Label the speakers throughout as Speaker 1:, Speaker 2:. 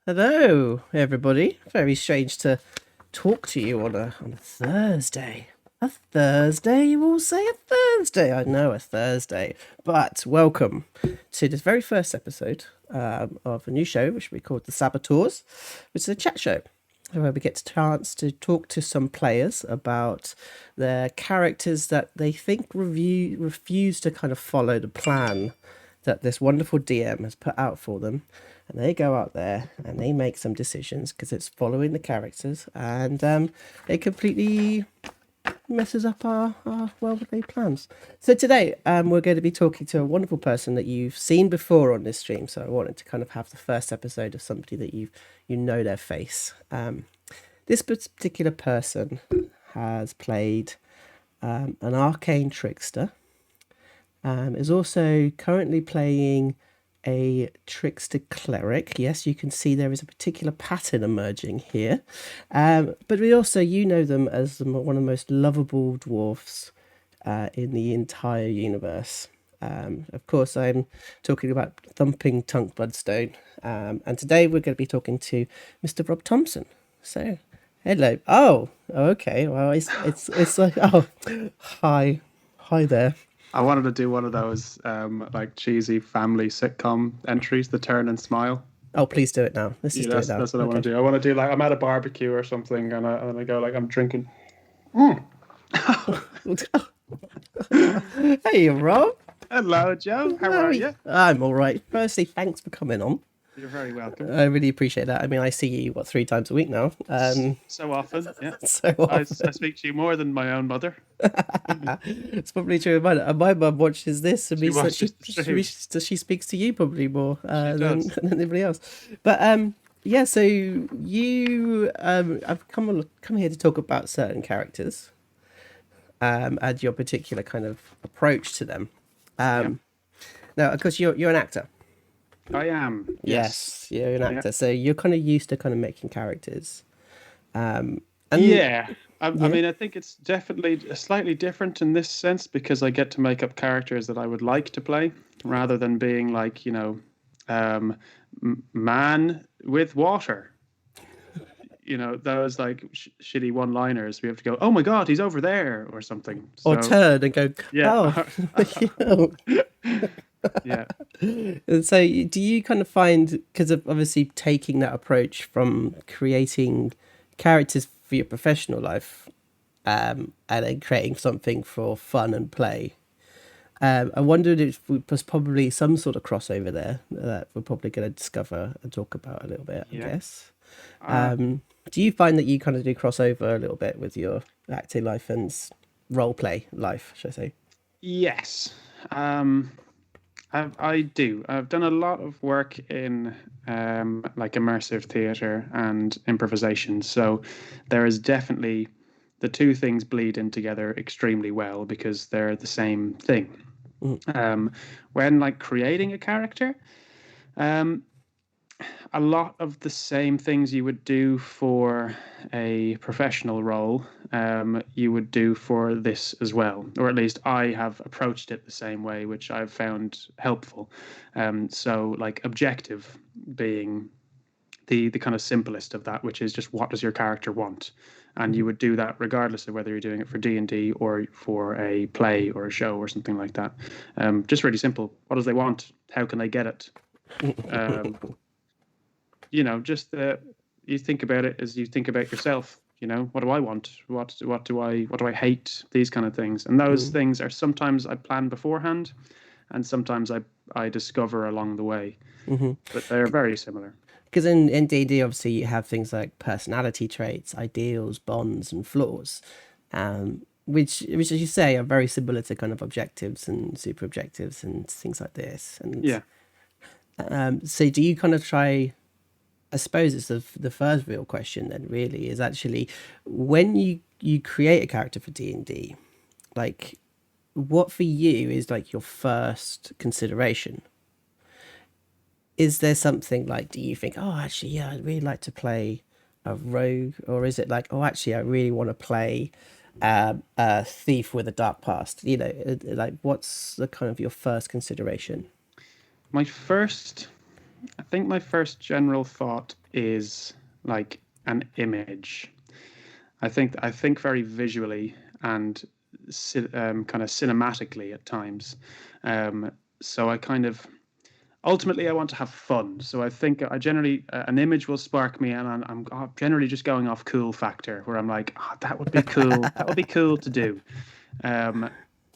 Speaker 1: Hello, everybody. Very strange to talk to you on a Thursday. A Thursday, you all say a Thursday. I know a Thursday, but welcome to this very first episode of a new show, which we called the Saboteurs, which is a chat show where we get a chance to talk to some players about their characters that they think refuse to kind of follow the plan that this wonderful DM has put out for them. And they go out there and they make some decisions because it's following the characters, and it completely messes up our well-laid plans. So today we're going to be talking to a wonderful person that you've seen before on this stream. So I wanted to kind of have the first episode of somebody that you know their face. This particular person has played an Arcane Trickster. Is also currently playing a Trickster Cleric. Yes, you can see there is a particular pattern emerging here. But we also, you know them as one of the most lovable dwarfs in the entire universe. Of course, I'm talking about Thumping Tunk Bloodstone. And today we're going to be talking to Mr. Rob Thompson. So, hello. Oh, okay. Well, it's like, oh, hi there.
Speaker 2: I wanted to do one of those like cheesy family sitcom entries, the turn and smile.
Speaker 1: Oh, please do it now. Let's
Speaker 2: Yeah,
Speaker 1: just do it now.
Speaker 2: that's what I want
Speaker 1: Okay.
Speaker 2: to do. I want to do like I'm at a barbecue or something, and I go like I'm drinking. Mm.
Speaker 1: Hey, Rob.
Speaker 2: Hello, Joe. How are you?
Speaker 1: I'm all right. Firstly, thanks for coming on.
Speaker 2: You're very welcome.
Speaker 1: I really appreciate that. I mean, I see you, 3 times a week now?
Speaker 2: So often, yeah.
Speaker 1: So
Speaker 2: I
Speaker 1: often.
Speaker 2: speak to you more than my own mother.
Speaker 1: It's probably true of mine. My mum watches this and
Speaker 2: She
Speaker 1: means that
Speaker 2: watches the stream.
Speaker 1: she speaks to you probably more
Speaker 2: She
Speaker 1: than,
Speaker 2: does.
Speaker 1: than anybody else. But yeah, so you I've come here to talk about certain characters and your particular kind of approach to them.
Speaker 2: Yeah,
Speaker 1: Now, of course, you're an actor.
Speaker 2: I am. Yes.
Speaker 1: Yes, you're an
Speaker 2: Yeah.
Speaker 1: actor, so you're kind of used to kind of making characters. And
Speaker 2: Yeah. I
Speaker 1: yeah,
Speaker 2: mean, I think it's definitely slightly different in this sense because I get to make up characters that I would like to play rather than being like, um, man with water. Those like shitty one-liners. We have to go, oh my God, he's over there or something.
Speaker 1: or
Speaker 2: So,
Speaker 1: turn and go,
Speaker 2: yeah.
Speaker 1: oh,
Speaker 2: Yeah.
Speaker 1: And so do you kind of find, because of obviously taking that approach from creating characters for your professional life, and then creating something for fun and play? I wondered if was probably some sort of crossover there that we're probably going to discover and talk about a little bit, I
Speaker 2: Yeah.
Speaker 1: guess.
Speaker 2: Uh,
Speaker 1: Do you find that you kind of do crossover a little bit with your acting life and role play life, should I say?
Speaker 2: yes. Um, I do. I've done a lot of work in like immersive theater and improvisation. So there is definitely the two things bleed in together extremely well because they're the same thing.
Speaker 1: Mm.
Speaker 2: Um, when like creating a character, um, a lot of the same things you would do for a professional role, you would do for this as well, or at least I have approached it the same way, which I've found helpful. So, like objective being the kind of simplest of that, which is just what does your character want, and you would do that regardless of whether you're doing it for D&D or for a play or a show or something like that. Just really simple. What does they want? How can they get it? Um, just you think about it as you think about yourself. What do I want? What do I hate? These kind of things, and those
Speaker 1: Mm.
Speaker 2: things are sometimes I plan beforehand, and sometimes I discover along the way.
Speaker 1: Mm-hmm.
Speaker 2: But they're very similar.
Speaker 1: Because in D&D, obviously, you have things like personality traits, ideals, bonds, and flaws, which, as you say, are very similar to kind of objectives and super objectives and things like this. And
Speaker 2: Yeah.
Speaker 1: so, do you kind of try? I suppose it's the first real question. Then, really, is actually when you create a character for D&D, like what for you is like your first consideration? Is there something like, do you think, oh, actually, yeah, I'd really like to play a rogue, or is it like, oh, actually, I really want to play a thief with a dark past? Like what's the kind of your first consideration?
Speaker 2: My first I think my first general thought is like an image. I think very visually and kind of cinematically at times. Um, so I kind of ultimately I want to have fun. So I think I generally an image will spark me, and I'm generally just going off cool factor, where I'm like, oh, that would be cool. That would be cool to do. Um,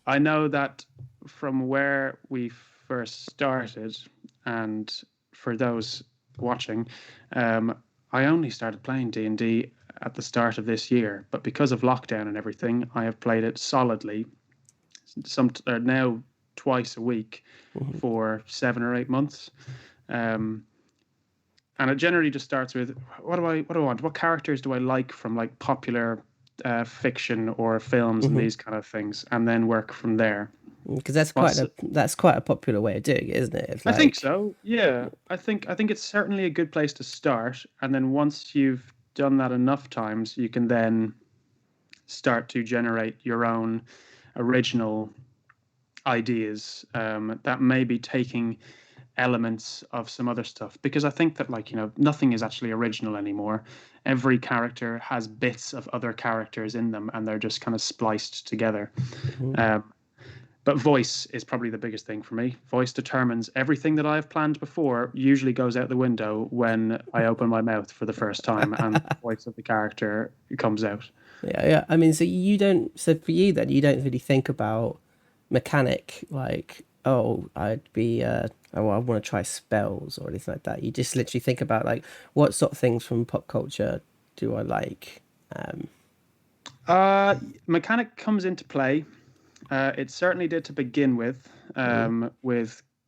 Speaker 2: I know that from where we first started, and for those watching, um, I only started playing D&D at the start of this year, but because of lockdown and everything, I have played it solidly now twice a week
Speaker 1: Mhm.
Speaker 2: for 7 or 8 months. Um, and it generally just starts with what do I want? What characters do I like from like popular fiction or films and
Speaker 1: Mhm.
Speaker 2: these kind of things, and then work from there.
Speaker 1: Because
Speaker 2: What's
Speaker 1: that's quite a popular way of doing it, isn't it? It's
Speaker 2: I think
Speaker 1: like,
Speaker 2: so. Yeah, I think it's certainly a good place to start, and then once you've done that enough times, you can then start to generate your own original ideas that may be taking elements of some other stuff, because I think that like nothing is actually original anymore. Every character has bits of other characters in them, and they're just kind of spliced together.
Speaker 1: mhm.
Speaker 2: um, but voice is probably the biggest thing for me. Voice determines everything that I've planned before, usually goes out the window when I open my mouth for the first time and the voice of the character comes out.
Speaker 1: Yeah, yeah. I mean, so you don't. So for you, then you don't really think about mechanic like, oh, I'd be, oh, I want to try spells or anything like that. You just literally think about like, what sort of things from pop culture do I like? Um,
Speaker 2: uh Mechanic comes into play. It certainly did to begin with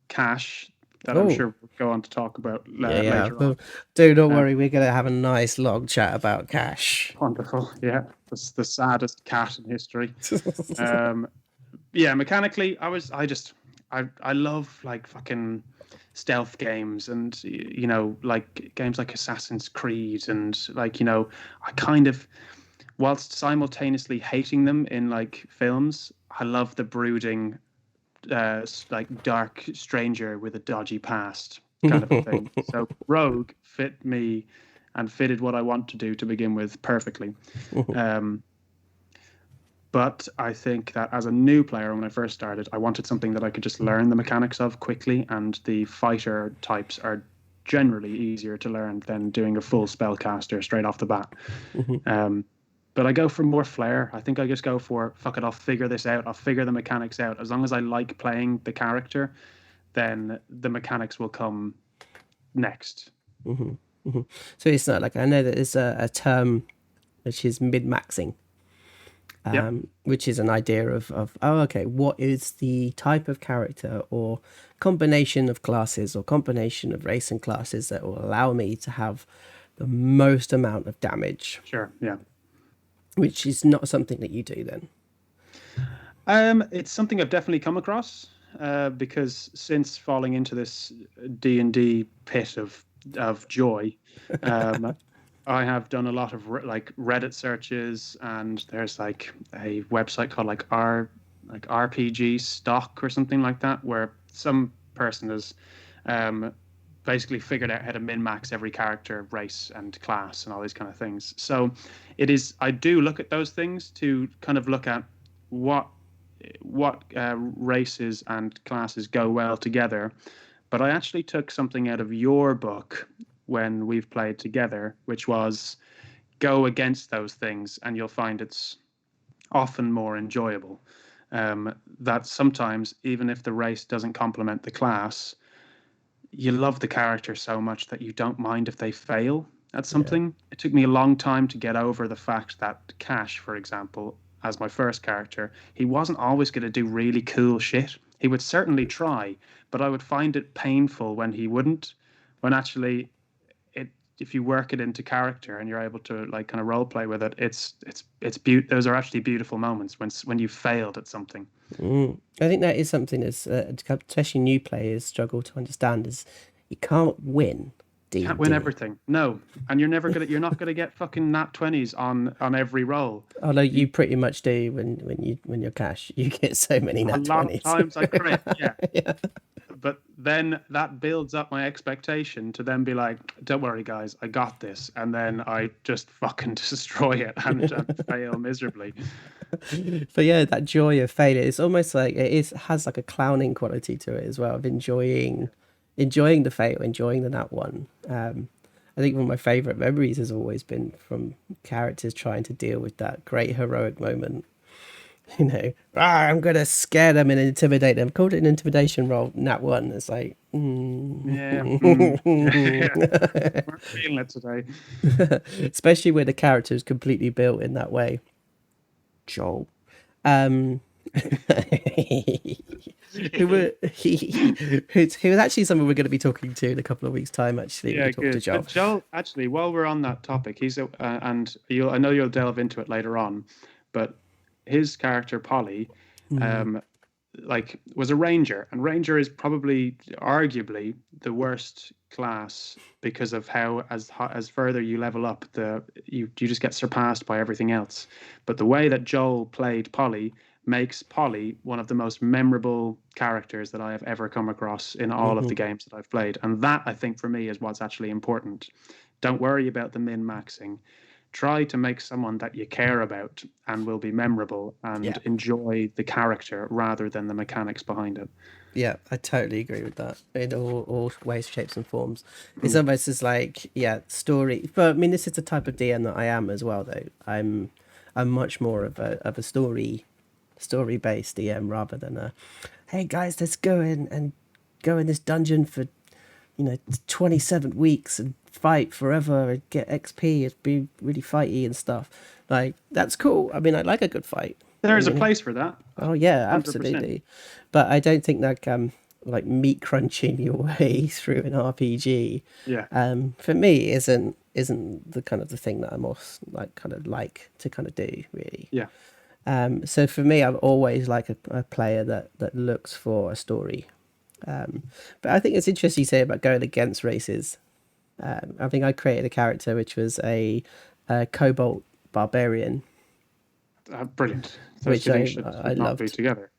Speaker 2: Cash, that I'm
Speaker 1: oh,
Speaker 2: sure we'll go on to talk about
Speaker 1: yeah, yeah.
Speaker 2: later on.
Speaker 1: But do not
Speaker 2: Um,
Speaker 1: worry, we're gonna have a nice long chat about Cash.
Speaker 2: Wonderful, yeah. That's the saddest cat in history. Um, yeah, mechanically, I love like fucking stealth games, and like games like Assassin's Creed, and like I kind of, whilst simultaneously hating them in like films, I love the brooding like dark stranger with a dodgy past kind of a thing. So Rogue fit me and fitted what I want to do to begin with perfectly. Um, but I think that as a new player, when I first started, I wanted something that I could just learn the mechanics of quickly, and the fighter types are generally easier to learn than doing a full spellcaster straight off the bat. Um, but I go for more flair. I think I just go for fuck it. I'll figure this out. I'll figure the mechanics out. As long as I like playing the character, then the mechanics will come next.
Speaker 1: So it's not like, I know that there's a term which is mid maxing,
Speaker 2: Yep.
Speaker 1: which is an idea of, oh, okay, what is the type of character or combination of classes or combination of race and classes that will allow me to have the most amount of damage,
Speaker 2: Sure. Yeah.
Speaker 1: which is not something that you do then.
Speaker 2: It's something I've definitely come across because since falling into this D&D pit of joy, um, I have done a lot of like Reddit searches, and there's like a website called like RPG Stock or something like that, where some person has um, basically figured out how to min max every character, race, and class, and all these kind of things. So it is. I do look at those things to kind of look at what races and classes go well together. But I actually took something out of your book when we've played together, which was go against those things, and you'll find it's often more enjoyable. That sometimes, even if the race doesn't complement the class, you love the character so much that you don't mind if they fail at
Speaker 1: Yeah.
Speaker 2: something. It took me a long time to get over the fact that Kash, for example, as my first character, he wasn't always going to do really cool shit. He would certainly try, but I would find it painful when he wouldn't. When actually, it if you work it into character and you're able to like kind of role play with it, those are actually beautiful moments when you failed at something.
Speaker 1: I think that is something that's especially new players struggle to understand is you can't win
Speaker 2: Can't win
Speaker 1: D&D.
Speaker 2: everything. No, and you're not gonna get fucking nat 20s on every roll.
Speaker 1: Although
Speaker 2: You
Speaker 1: you pretty much do when you're Cash, you get so many
Speaker 2: A
Speaker 1: nat
Speaker 2: lot of
Speaker 1: 20s.
Speaker 2: times I crit, yeah.
Speaker 1: Yeah.
Speaker 2: but then that builds up my expectation to then be like, don't worry, guys, I got this. And then I just fucking destroy it and fail miserably.
Speaker 1: But yeah, that joy of failure, it's almost like has like a clowning quality to it as well, of enjoying the fail, enjoying the nat one. I think one of my favorite memories has always been from characters trying to deal with that great heroic moment. I'm gonna scare them and intimidate them. Called it an intimidation roll, nat one. It's like,
Speaker 2: Yeah. We're feeling it today.
Speaker 1: especially when the character is completely built in that way. Joel. Um, who were who was actually someone we're going to be talking to in a couple of weeks' time. Actually,
Speaker 2: Yeah,
Speaker 1: we talk to
Speaker 2: good.
Speaker 1: Joel.
Speaker 2: Joel, actually, while we're on that topic, and I know you'll delve into it later on, but his character Polly, um, was a ranger, and ranger is probably arguably the worst class because of how as further you level up, you just get surpassed by everything else. But the way that Joel played Polly makes Polly one of the most memorable characters that I have ever come across in all of the games that I've played. And that, I think, for me, is what's actually important. Don't worry about the min maxing. Try to make someone that you care about and will be memorable and enjoy the character rather than the mechanics behind it.
Speaker 1: Yeah, I totally agree with that in all ways, shapes, and forms. It's almost as like, story. But I mean, this is the type of DM that I am as well, though. I'm much more of a story based DM rather than a, hey guys, let's go and go in this dungeon for 27 weeks and fight forever and get XP. It'd be really fighty and stuff. Like, that's cool. I mean, I like a good fight.
Speaker 2: There's a place for that.
Speaker 1: Oh yeah,
Speaker 2: 100%.
Speaker 1: absolutely. But I don't think that like meat crunching your way through an RPG, for me isn't the kind of the thing that I'm most like to kind of do really.
Speaker 2: Yeah.
Speaker 1: So for me, I'm always like a player that looks for a story. But I think it's interesting you say about going against races. I think I created a character which was a Cobalt barbarian,
Speaker 2: Brilliant.
Speaker 1: which
Speaker 2: Those two things should
Speaker 1: I
Speaker 2: not be
Speaker 1: loved.
Speaker 2: together.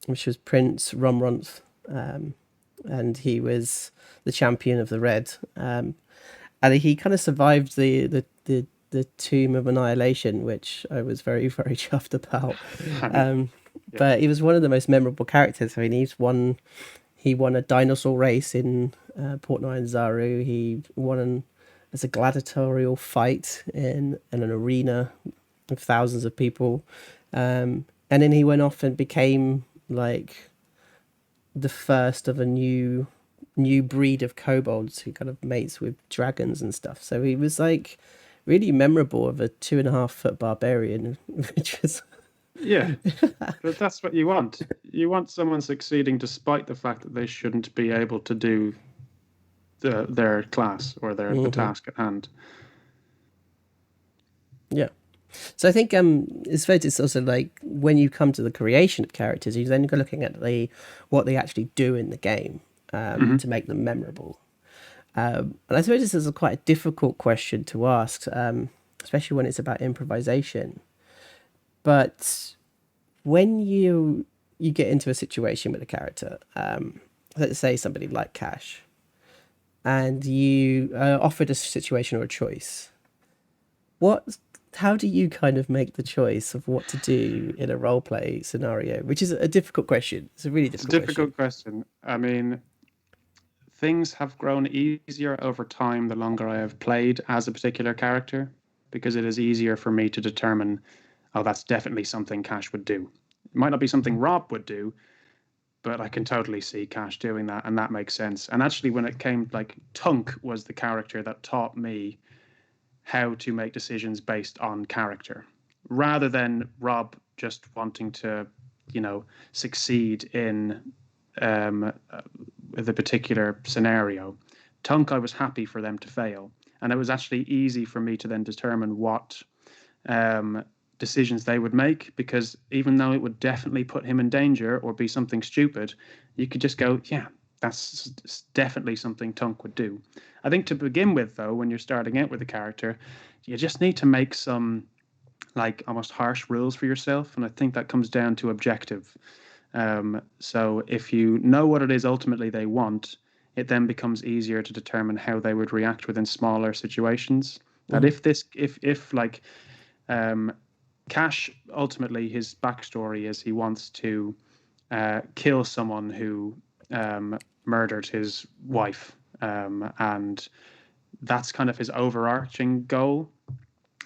Speaker 1: Which was Prince Romronth, and he was the champion of the Red, and he kind of survived the Tomb of Annihilation, which I was very very chuffed about. But he was one of the most memorable characters. I mean, he won a dinosaur race in Port Nine Zaru. He won as a gladiatorial fight in an arena of thousands of people, and then he went off and became like the first of a new breed of kobolds who kind of mates with dragons and stuff. So he was like really memorable of a 2.5-foot barbarian, which was
Speaker 2: but that's what you want. You want someone succeeding despite the fact that they shouldn't be able to do their class or the task at hand.
Speaker 1: Yeah. So I think it's also like when you come to the creation of characters, you're then looking at what they actually do in the game to make them memorable. And I suppose this is quite a difficult question to ask, especially when it's about improvisation. But when you get into a situation with a character, let's say somebody like Kash, and you offered a situation or a choice, how do you kind of make the choice of what to do in a role play scenario? Which is a difficult question. It's a really difficult
Speaker 2: question. I mean, things have grown easier over time the longer I have played as a particular character, because it is easier for me to determine, oh, that's definitely something Kash would do. It might not be something Rob would do, but I can totally see Kash doing that, and that makes sense. And actually, when it came, like, Tunk was the character that taught me how to make decisions based on character, rather than Rob just wanting to, succeed in the particular scenario. Tunk, I was happy for them to fail, and it was actually easy for me to then determine what decisions they would make, because even though it would definitely put him in danger or be something stupid, you could just go, yeah, that's definitely something Tunk would do. I think to begin with, though, when you're starting out with a character, you just need to make some like almost harsh rules for yourself, and I think that comes down to objective. So if you know what it is ultimately they want, it then becomes easier to determine how they would react within smaller situations. That
Speaker 1: Hmm.
Speaker 2: if like um, Kash, ultimately his backstory is he wants to kill someone who murdered his wife, and that's kind of his overarching goal.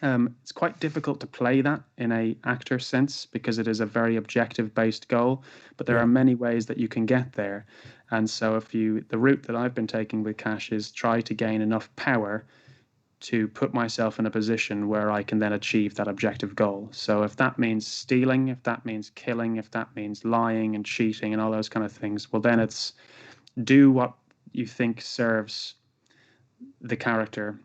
Speaker 2: It's quite difficult to play that in a actor sense because it is a very objective based goal, but there are
Speaker 1: Yeah.
Speaker 2: many ways that you can get there. And so the route that I've been taking with Cash is try to gain enough power to put myself in a position where I can then achieve that objective goal. So if that means stealing, if that means killing, if that means lying and cheating and all those kind of things, well then it's do what you think serves the character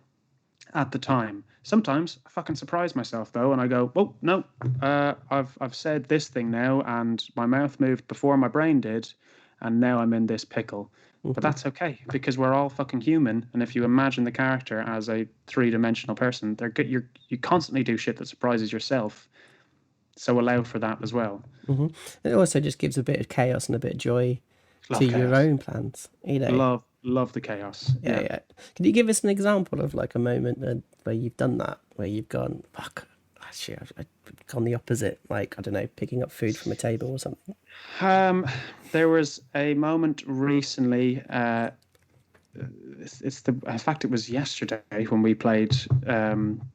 Speaker 2: at the time. Sometimes I fucking surprise myself though, and I go, "Oh no, I've said this thing now, and my mouth moved before my brain did, and now I'm in this pickle." But
Speaker 1: Hmm.
Speaker 2: that's okay because we're all fucking human, and if you imagine the character as a three-dimensional person, they're good. You constantly do shit that surprises yourself, so allow for that as well.
Speaker 1: Hmm. It also just gives a bit of chaos and a bit of joy to
Speaker 2: Love
Speaker 1: your
Speaker 2: chaos.
Speaker 1: own plans.
Speaker 2: Love the chaos.
Speaker 1: Yeah,
Speaker 2: Yeah.
Speaker 1: yeah. Can you give us an example of like a moment where you've done that, where you've gone, fuck, actually, I've gone the opposite, like, I don't know, picking up food from a table or something?
Speaker 2: Um, there was a moment recently. It's the in fact it was yesterday when we played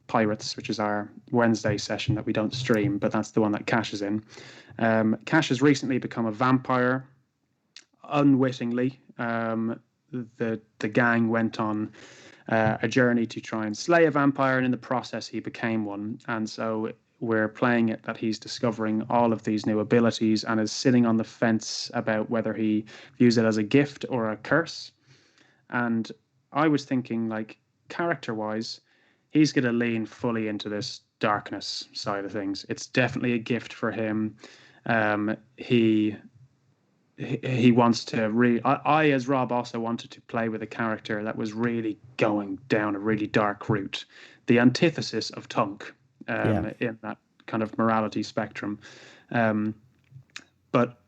Speaker 2: Pirates, which is our Wednesday session that we don't stream, but that's the one that Cash is in. Cash has recently become a vampire unwittingly. The gang went on a journey to try and slay a vampire, and in the process, he became one. And so we're playing it that he's discovering all of these new abilities and is sitting on the fence about whether he views it as a gift or a curse. And I was thinking, like, character wise, he's going to lean fully into this darkness side of things. It's definitely a gift for him. Um, he he wants to really. I, as Rob, also wanted to play with a character that was really going down a really dark route, the antithesis of Tunk,
Speaker 1: Yeah.
Speaker 2: in that kind of morality spectrum. Um, but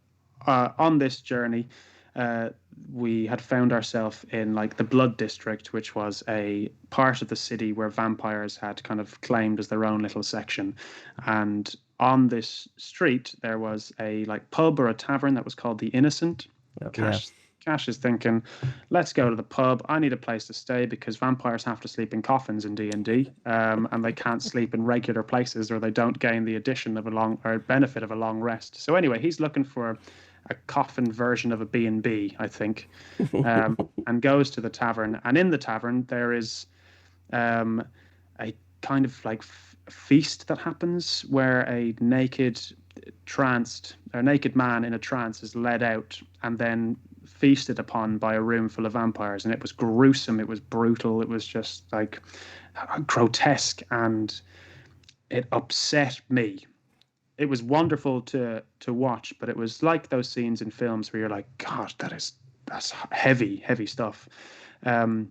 Speaker 2: on this journey, uh, we had found ourselves in like the Blood District, which was a part of the city where vampires had kind of claimed as their own little section. And on this street, there was a like pub or a tavern that was called the Innocent.
Speaker 1: Yeah.
Speaker 2: Cash Cash is thinking, let's go to the pub. I need a place to stay because vampires have to sleep in coffins in D&D, and they can't sleep in regular places or they don't gain the addition of a long or benefit of a long rest. So anyway, he's looking for a coffin version of a B&B, I think, and goes to the tavern. And in the tavern, there is um, a kind of like feast that happens where a naked man in a trance is led out and then feasted upon by a room full of vampires. And it was gruesome, it was brutal, it was just like grotesque, and it upset me. It was wonderful to watch, but it was like those scenes in films where you're like, God, that's heavy, heavy stuff. Um,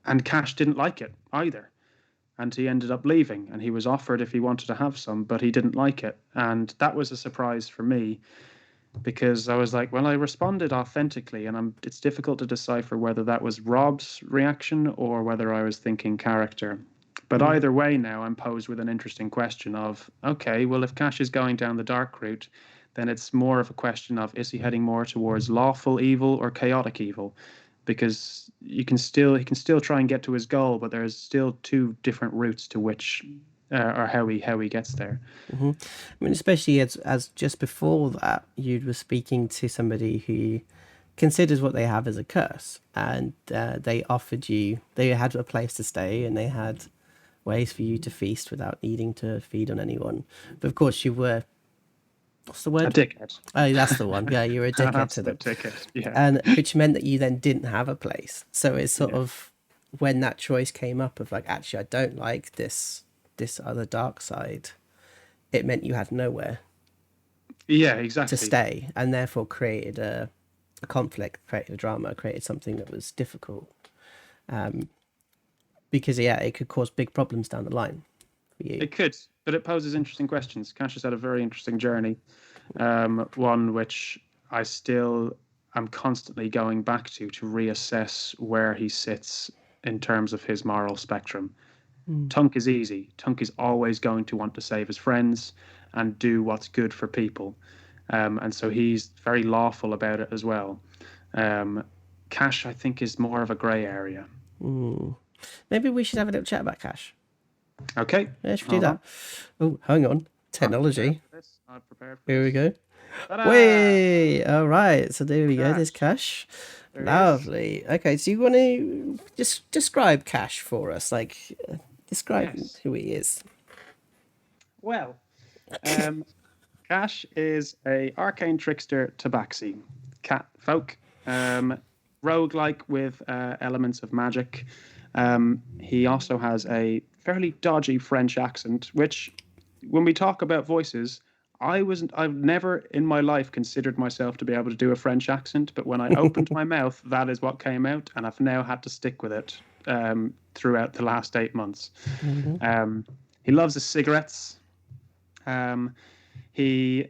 Speaker 2: and Cash didn't like it either, and he ended up leaving. And he was offered if he wanted to have some, but he didn't like it, and that was a surprise for me because I was like, well, I responded authentically, and it's difficult to decipher whether that was Rob's reaction or whether I was thinking character. But
Speaker 1: Mm.
Speaker 2: either way, now I'm posed with an interesting question of, okay, well, if Cash is going down the dark route, then it's more of a question of is he heading more towards lawful evil or chaotic evil? Because he can still try and get to his goal, but there's still two different routes to which or how he gets there.
Speaker 1: Hmm. I mean, especially as just before that, you were speaking to somebody who considers what they have as a curse, and they offered you, they had a place to stay, and they had ways for you to feast without needing to feed on anyone. But of course, you were, what's the
Speaker 2: A
Speaker 1: word?
Speaker 2: dickhead.
Speaker 1: Oh, that's the one. Yeah, you were a
Speaker 2: An
Speaker 1: dickhead to them,
Speaker 2: absolute dickhead. Yeah.
Speaker 1: and which meant that you then didn't have a place. So it's sort
Speaker 2: Yeah.
Speaker 1: of when that choice came up of like, actually, I don't like this other dark side. It meant you had nowhere
Speaker 2: Yeah,
Speaker 1: to
Speaker 2: exactly.
Speaker 1: stay, and therefore created a conflict, created a drama, created something that was difficult. Because yeah, it could cause big problems down the line for you.
Speaker 2: It could, but it poses interesting questions. Cash has had a very interesting journey. one which I still am constantly going back to reassess where he sits in terms of his moral spectrum. Tunk is easy. Tunk is always going to want to save his friends and do what's good for people. And so he's very lawful about it as well. Kash, I think, is more of a grey area.
Speaker 1: Maybe we should have a little chat about Kash.
Speaker 2: Okay.
Speaker 1: Yeah, should we do that? Oh, hang on. Technology.
Speaker 2: I'm prepared for
Speaker 1: Here we
Speaker 2: this.
Speaker 1: go.
Speaker 2: Ta-da!
Speaker 1: Way! All right. So there we go. There's Kash.
Speaker 2: There he
Speaker 1: Lovely. Okay. So you want to just describe Kash for us? Like, describe
Speaker 2: Yes.
Speaker 1: who he is.
Speaker 2: Well, Kash is a arcane trickster tabaxi cat folk, roguelike with elements of magic. He also has a fairly dodgy French accent, which, when we talk about voices, I've never in my life considered myself to be able to do a French accent, but when I opened my mouth, that is what came out, and I've now had to stick with it throughout the last 8 months. He loves his cigarettes. He's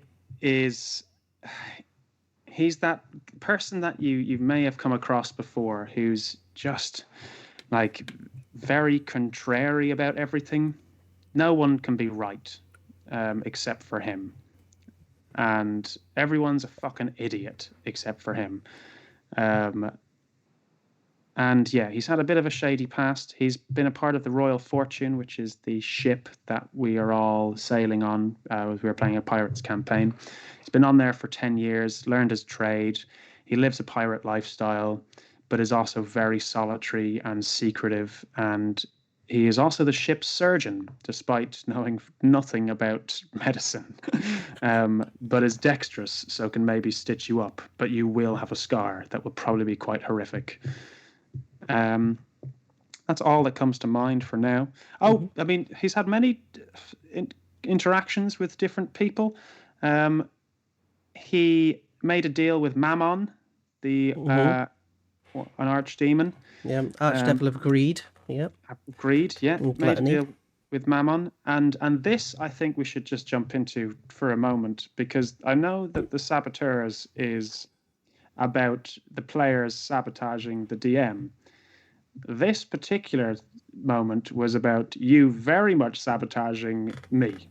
Speaker 2: that person that you may have come across before, who's just like very contrary about everything. No one can be right except for him, and everyone's a fucking idiot except for him. And yeah, he's had a bit of a shady past. He's been a part of the Royal Fortune, which is the ship that we are all sailing on as we were playing a pirates campaign. He's been on there for 10 years, learned his trade. He lives a pirate lifestyle, but is also very solitary and secretive. And he is also the ship's surgeon, despite knowing nothing about medicine, but is dexterous, so can maybe stitch you up, but you will have a scar that will probably be quite horrific. That's all that comes to mind for now. Oh, I mean, he's had many interactions with different people. He made a deal with Mammon, an archdemon.
Speaker 1: Yeah, Archdevil of Greed. Yep.
Speaker 2: Greed, yeah. Made a
Speaker 1: Gluttony.
Speaker 2: deal with Mammon. And this, I think we should just jump into for a moment, because I know that the Saboteurs is about the players sabotaging the DM. This particular moment was about you very much sabotaging me.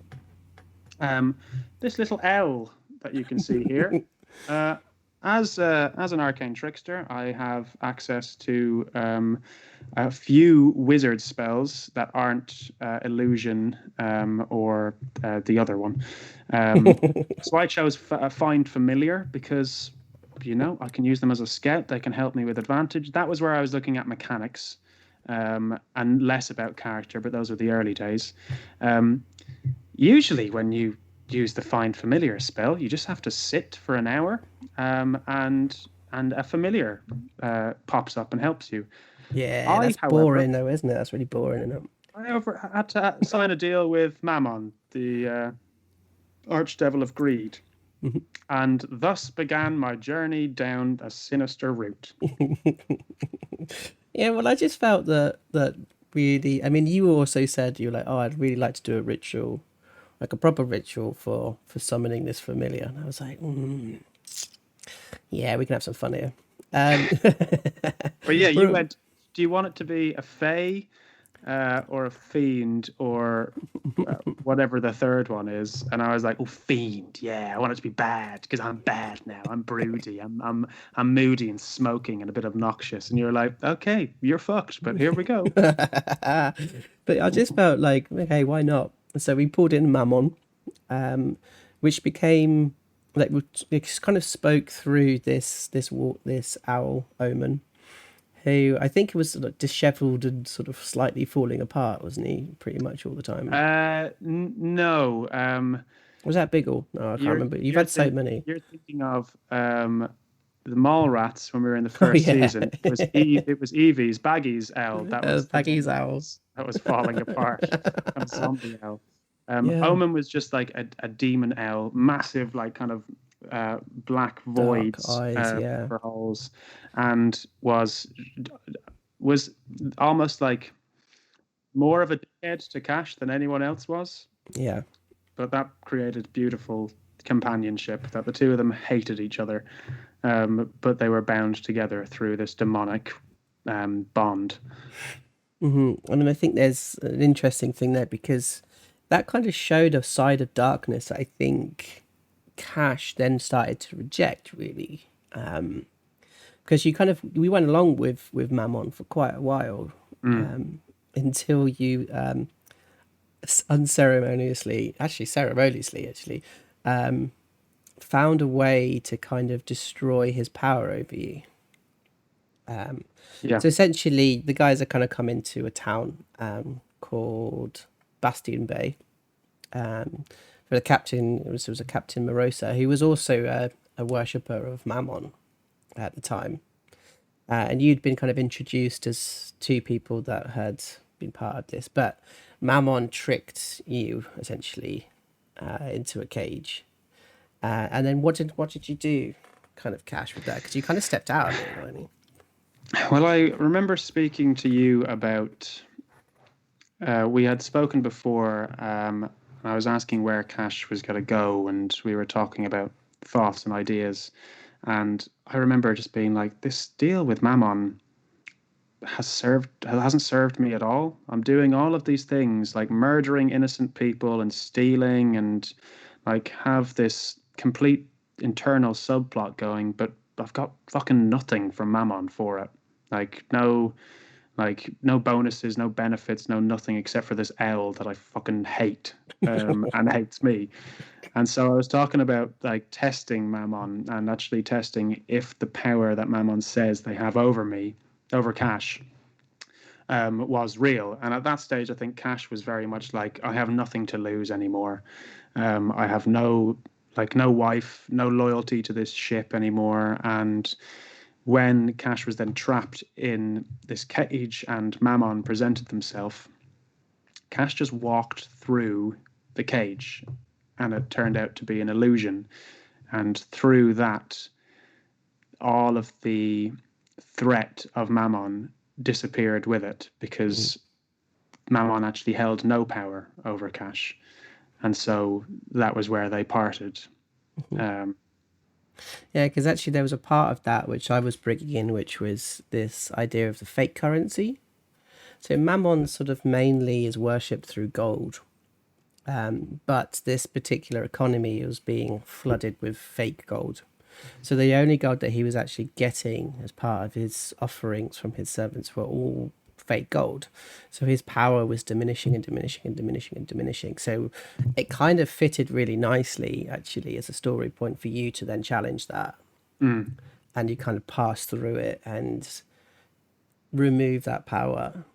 Speaker 2: This little owl that you can see here, as an arcane trickster, I have access to a few wizard spells that aren't illusion or the other one. So I chose Find Familiar because, I can use them as a scout. They can help me with advantage. That was where I was looking at mechanics and less about character, but those were the early days. Usually when you use the Find Familiar spell, you just have to sit for an hour and a familiar pops up and helps you.
Speaker 1: Yeah, that's boring though, isn't it? That's really boring, isn't it?
Speaker 2: I had to sign a deal with Mammon, the Archdevil of Greed. And thus began my journey down a sinister route.
Speaker 1: Yeah, well, I just felt that really. I mean, you also said you were like, oh, I'd really like to do a ritual, like a proper ritual for summoning this familiar. And I was like, yeah, we can have some fun here.
Speaker 2: But yeah, you went. Do you want it to be a fae? Or a fiend, or whatever the third one is, and I was like, "Oh, fiend! Yeah, I want it to be bad because I'm bad now. I'm broody. I'm moody and smoking and a bit obnoxious." And you're like, "Okay, you're fucked." But here we go.
Speaker 1: But I just felt like, okay, why not? So we pulled in Mammon, which became like we kind of spoke through this owl omen, who I think was dishevelled and sort of slightly falling apart, wasn't he? Pretty much all the time.
Speaker 2: No.
Speaker 1: Was that Biggle? No, I can't remember. You've had so many.
Speaker 2: You're thinking of the mall rats when we were in the first season. It was Evie's Baggy's owl. That was
Speaker 1: Baggy's owl.
Speaker 2: That was falling apart. And zombie owl. Omen was just like a demon owl, massive, like kind of black voids,
Speaker 1: dark eyes,
Speaker 2: for holes, and was almost like more of a dickhead to Kash than anyone else was.
Speaker 1: Yeah.
Speaker 2: But that created beautiful companionship, that the two of them hated each other, but they were bound together through this demonic bond.
Speaker 1: I mean, I think there's an interesting thing there because that kind of showed a side of darkness that I think Kash then started to reject, really. Because we went along with Mammon for quite a while, until you ceremoniously, found a way to kind of destroy his power over you.
Speaker 2: Yeah,
Speaker 1: So essentially, the guys are kind of come into a town called Bastion Bay. For the captain, it was a Captain Morosa, who was also a worshipper of Mammon at the time. And you'd been kind of introduced as two people that had been part of this, but Mammon tricked you essentially into a cage. And then what did you do, kind of, Kash, with that? Because you kind of stepped out of it, I mean.
Speaker 2: well, I remember speaking to you about. We had spoken before. I was asking where Kash was going to go, and we were talking about thoughts and ideas. And I remember just being like, "This deal with Mammon hasn't served me at all. I'm doing all of these things, like murdering innocent people and stealing, and like have this complete internal subplot going, but I've got fucking nothing from Mammon for it. Like no bonuses, no benefits, no nothing except for this owl that I fucking hate, and hates me." And so I was talking about like testing Mammon and actually testing if the power that Mammon says they have over me, over Kash, was real. And at that stage, I think Kash was very much like, I have nothing to lose anymore. I have no wife, no loyalty to this ship anymore. And when Kash was then trapped in this cage and Mammon presented himself, Kash just walked through the cage, and it turned out to be an illusion. And through that, all of the threat of Mammon disappeared with it, because Mammon actually held no power over Kash. And so that was where they parted.
Speaker 1: Yeah, because actually there was a part of that which I was bringing in, which was this idea of the fake currency. So Mammon sort of mainly is worshipped through gold, but this particular economy was being flooded with fake gold. So the only gold that he was actually getting as part of his offerings from his servants were all fake gold. So his power was diminishing and diminishing and diminishing and diminishing. So it kind of fitted really nicely, actually, as a story point for you to then challenge that. And you kind of pass through it and remove that power,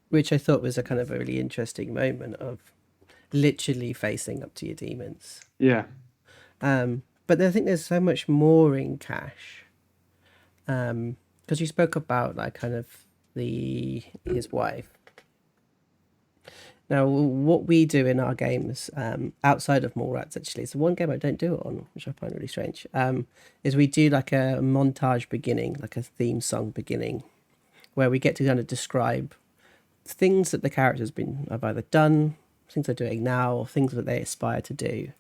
Speaker 1: which I thought was a kind of a really interesting moment of literally facing up to your demons.
Speaker 2: Yeah.
Speaker 1: But I think there's so much more in Kash, because you spoke about like kind of his wife. Now, what we do in our games, outside of Mallrats, actually, it's the one game I don't do it on, which I find really strange, is we do like a montage beginning, like a theme song beginning, where we get to kind of describe things that the characters have either done, things they're doing now, or things that they aspire to do.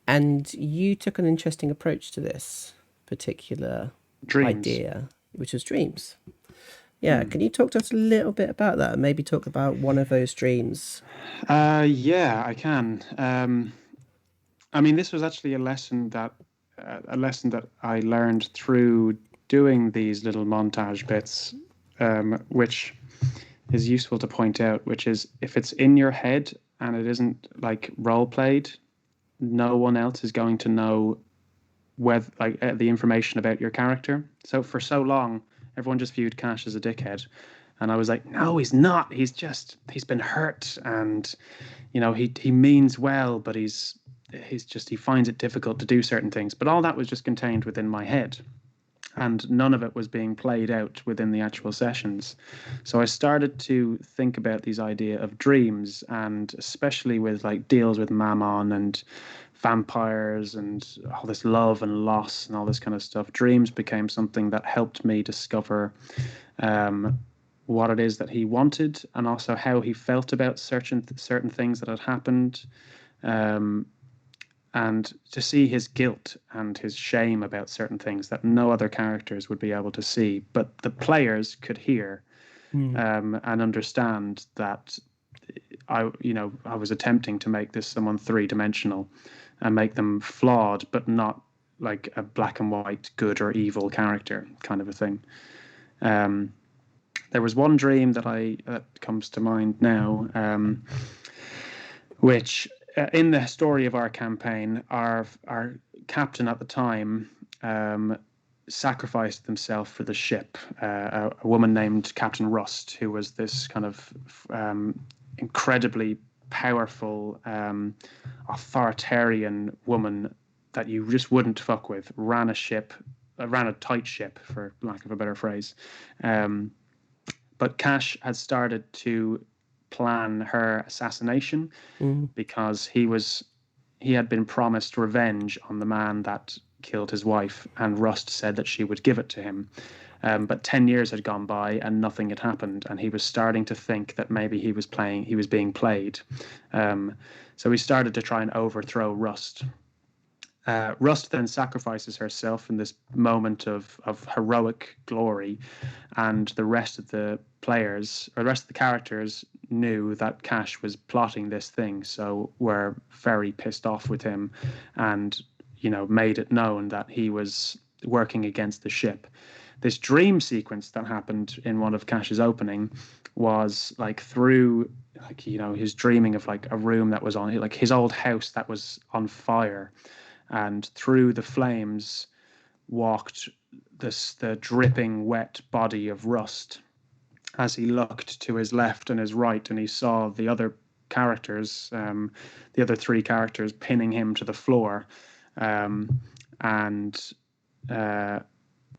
Speaker 1: And you took an interesting approach to this particular idea, which was dreams. Yeah, can you talk to us a little bit about that? And maybe talk about one of those dreams.
Speaker 2: Yeah, I can. I mean, this was actually a lesson that I learned through doing these little montage bits, which is useful to point out. Which is, if it's in your head and it isn't like role played, no one else is going to know whether the information about your character. So for so long, everyone just viewed Kash as a dickhead, and I was like, no, he's not. He's been hurt, and he means well, but he finds it difficult to do certain things. But all that was just contained within my head, and none of it was being played out within the actual sessions. So I started to think about these idea of dreams, and especially with like deals with Mammon and vampires and all this love and loss and all this kind of stuff. Dreams became something that helped me discover what it is that he wanted, and also how he felt about certain things that had happened. And and to see his guilt and his shame about certain things that no other characters would be able to see, but the players could hear and understand that I was attempting to make this someone three-dimensional and make them flawed, but not like a black and white good or evil character kind of a thing. There was one dream that comes to mind now, which in the story of our campaign, our captain at the time sacrificed himself for the ship. A woman named Captain Rust, who was this kind of incredibly powerful, authoritarian woman that you just wouldn't fuck with, ran a tight ship, for lack of a better phrase. But Kash had started to plan her assassination because he had been promised revenge on the man that killed his wife, and Rust said that she would give it to him. But 10 years had gone by and nothing had happened, and he was starting to think that maybe he was being played. So he started to try and overthrow Rust. Rust then sacrifices herself in this moment of heroic glory, and the rest of the players, or the rest of the characters, knew that Kash was plotting this thing, so were very pissed off with him, and made it known that he was working against the ship. This dream sequence that happened in one of Kash's opening was like through, his dreaming of like a room that was on, like his old house that was on fire. And through the flames walked the dripping, wet body of Rust. As he looked to his left and his right, and he saw the other characters, the other three characters, pinning him to the floor, and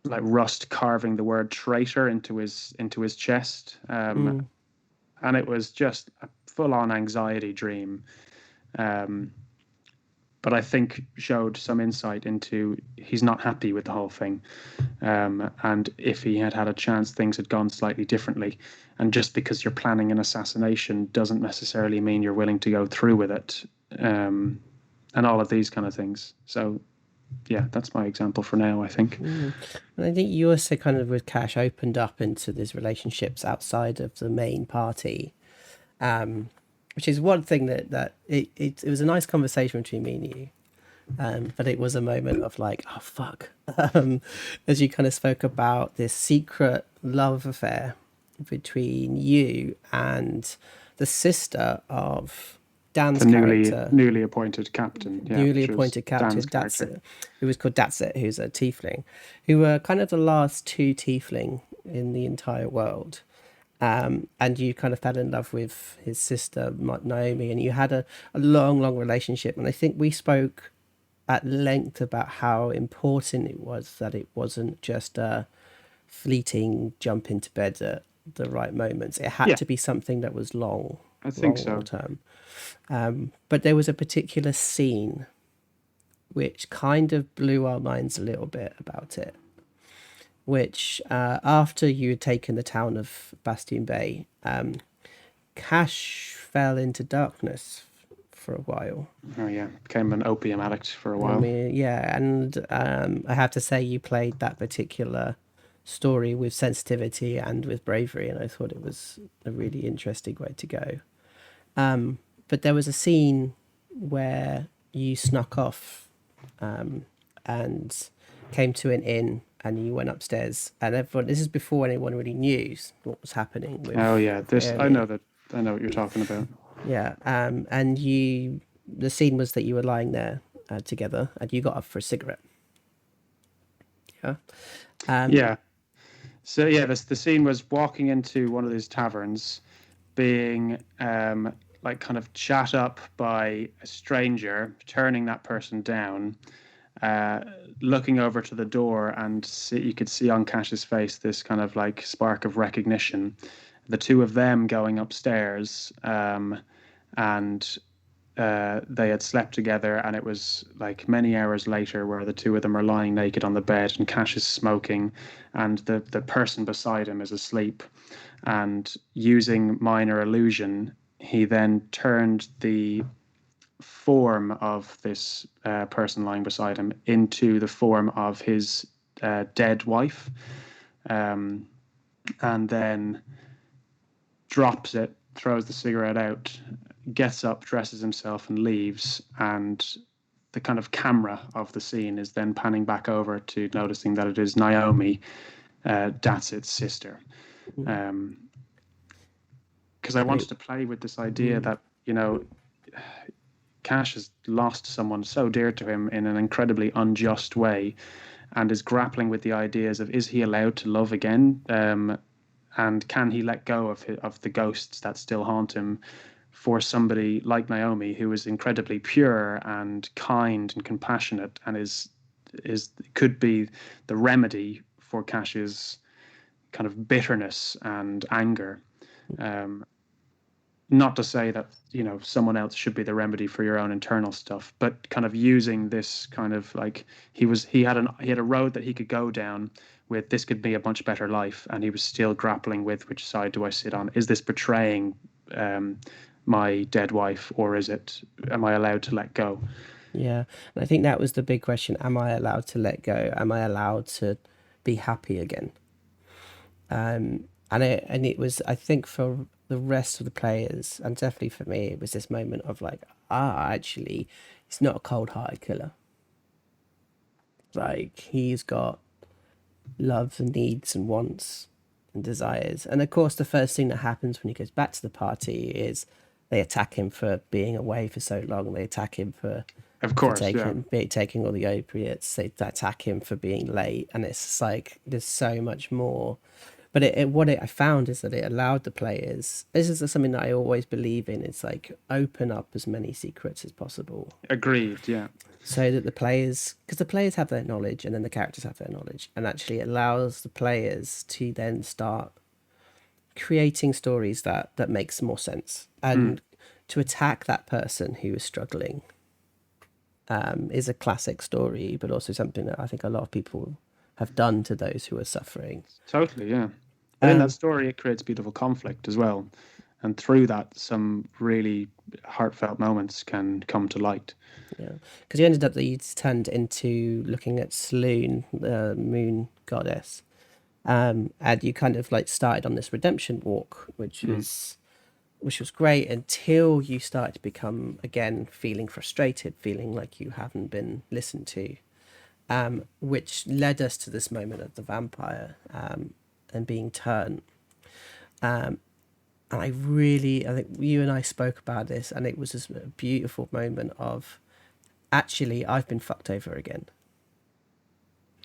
Speaker 2: like Rust carving the word traitor into his chest, and it was just a full-on anxiety dream. But I think showed some insight into he's not happy with the whole thing. And if he had had a chance, things had gone slightly differently. And just because you're planning an assassination doesn't necessarily mean you're willing to go through with it. And all of these kind of things. So, yeah, that's my example for now, I think.
Speaker 1: And I think you also kind of with Kash opened up into these relationships outside of the main party. Which is one thing that it was a nice conversation between me and you, but it was a moment of like, oh fuck, as you kind of spoke about this secret love affair between you and the sister of Dan's character,
Speaker 2: newly appointed captain,
Speaker 1: Datset, who was called Datset, who's a tiefling, who were kind of the last two tiefling in the entire world. And you kind of fell in love with his sister, Naomi, and you had a long relationship. And I think we spoke at length about how important it was that it wasn't just a fleeting jump into bed at the right moments. It had to be something that was long.
Speaker 2: I think so.
Speaker 1: Long term. But there was a particular scene which kind of blew our minds a little bit about it. Which, after you had taken the town of Bastion Bay, Kash fell into darkness for a while.
Speaker 2: Oh, yeah. Became an opium addict for a while.
Speaker 1: And I have to say you played that particular story with sensitivity and with bravery, and I thought it was a really interesting way to go. But there was a scene where you snuck off and came to an inn, and you went upstairs, and everyone, this is before anyone really knew what was happening with
Speaker 2: I know what you're talking about.
Speaker 1: And the scene was that you were lying there together, and you got up for a cigarette.
Speaker 2: So the scene was walking into one of these taverns, being like kind of chat up by a stranger, turning that person down, looking over to the door, and you could see on Kash's face this kind of like spark of recognition. The two of them going upstairs, and they had slept together, and it was like many hours later where the two of them are lying naked on the bed, and Kash is smoking, and the person beside him is asleep. And using minor illusion, he then turned the form of this person lying beside him into the form of his dead wife, um, and then drops it, throws the cigarette out, gets up, dresses himself, and leaves. And the kind of camera of the scene is then panning back over to noticing that it is Naomi, Datsit's sister. Because I wanted to play with this idea that, Kash has lost someone so dear to him in an incredibly unjust way, and is grappling with the ideas of, is he allowed to love again? And can he let go of the ghosts that still haunt him for somebody like Naomi, who is incredibly pure and kind and compassionate, and could be the remedy for Kash's kind of bitterness and anger. Not to say that someone else should be the remedy for your own internal stuff, but kind of using this kind of like he had a road that he could go down with. This could be a much better life, and he was still grappling with, which side do I sit on? Is this betraying my dead wife, or am I allowed to let go?
Speaker 1: Yeah, and I think that was the big question: am I allowed to let go? Am I allowed to be happy again? And it was, I think, for the rest of the players, and definitely for me, it was this moment of like, actually, he's not a cold-hearted killer. Like, he's got loves and needs and wants and desires. And of course, the first thing that happens when he goes back to the party is they attack him for being away for so long. They attack him for taking all the opiates. They attack him for being late, and it's just like there's so much more. But I found is that it allowed the players. This is something that I always believe in. It's like open up as many secrets as possible.
Speaker 2: Agreed. Yeah.
Speaker 1: So that because the players have their knowledge, and then the characters have their knowledge, and actually it allows the players to then start creating stories that makes more sense, and to attack that person who is struggling. Is a classic story, but also something that I think a lot of people have done to those who are suffering.
Speaker 2: Totally, yeah. But in that story, it creates beautiful conflict as well. And through that, some really heartfelt moments can come to light.
Speaker 1: Yeah, because you ended up that you turned into looking at Sloone, the moon goddess, and you kind of like started on this redemption walk, which was great, until you started to become, again, feeling frustrated, feeling like you haven't been listened to. Which led us to this moment of the vampire and being turned. And I think you and I spoke about this, and it was this beautiful moment of, actually, I've been fucked over again.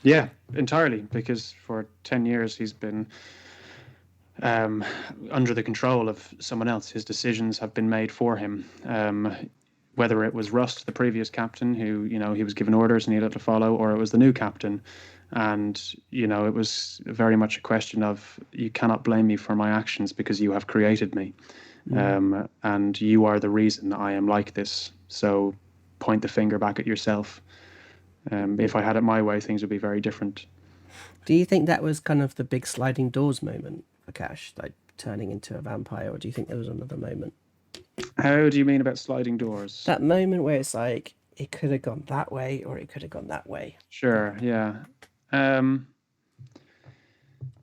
Speaker 2: Yeah, entirely, because for 10 years he's been under the control of someone else. His decisions have been made for him. Whether it was Rust, the previous captain, who, he was given orders and he had to follow, or it was the new captain. And, it was very much a question of, you cannot blame me for my actions because you have created me. And you are the reason I am like this. So point the finger back at yourself. If I had it my way, things would be very different.
Speaker 1: Do you think that was kind of the big sliding doors moment for Kash, like turning into a vampire, or do you think there was another moment?
Speaker 2: How do you mean about sliding doors?
Speaker 1: That moment where it's like, it could have gone that way, or it could have gone that way.
Speaker 2: Sure, yeah.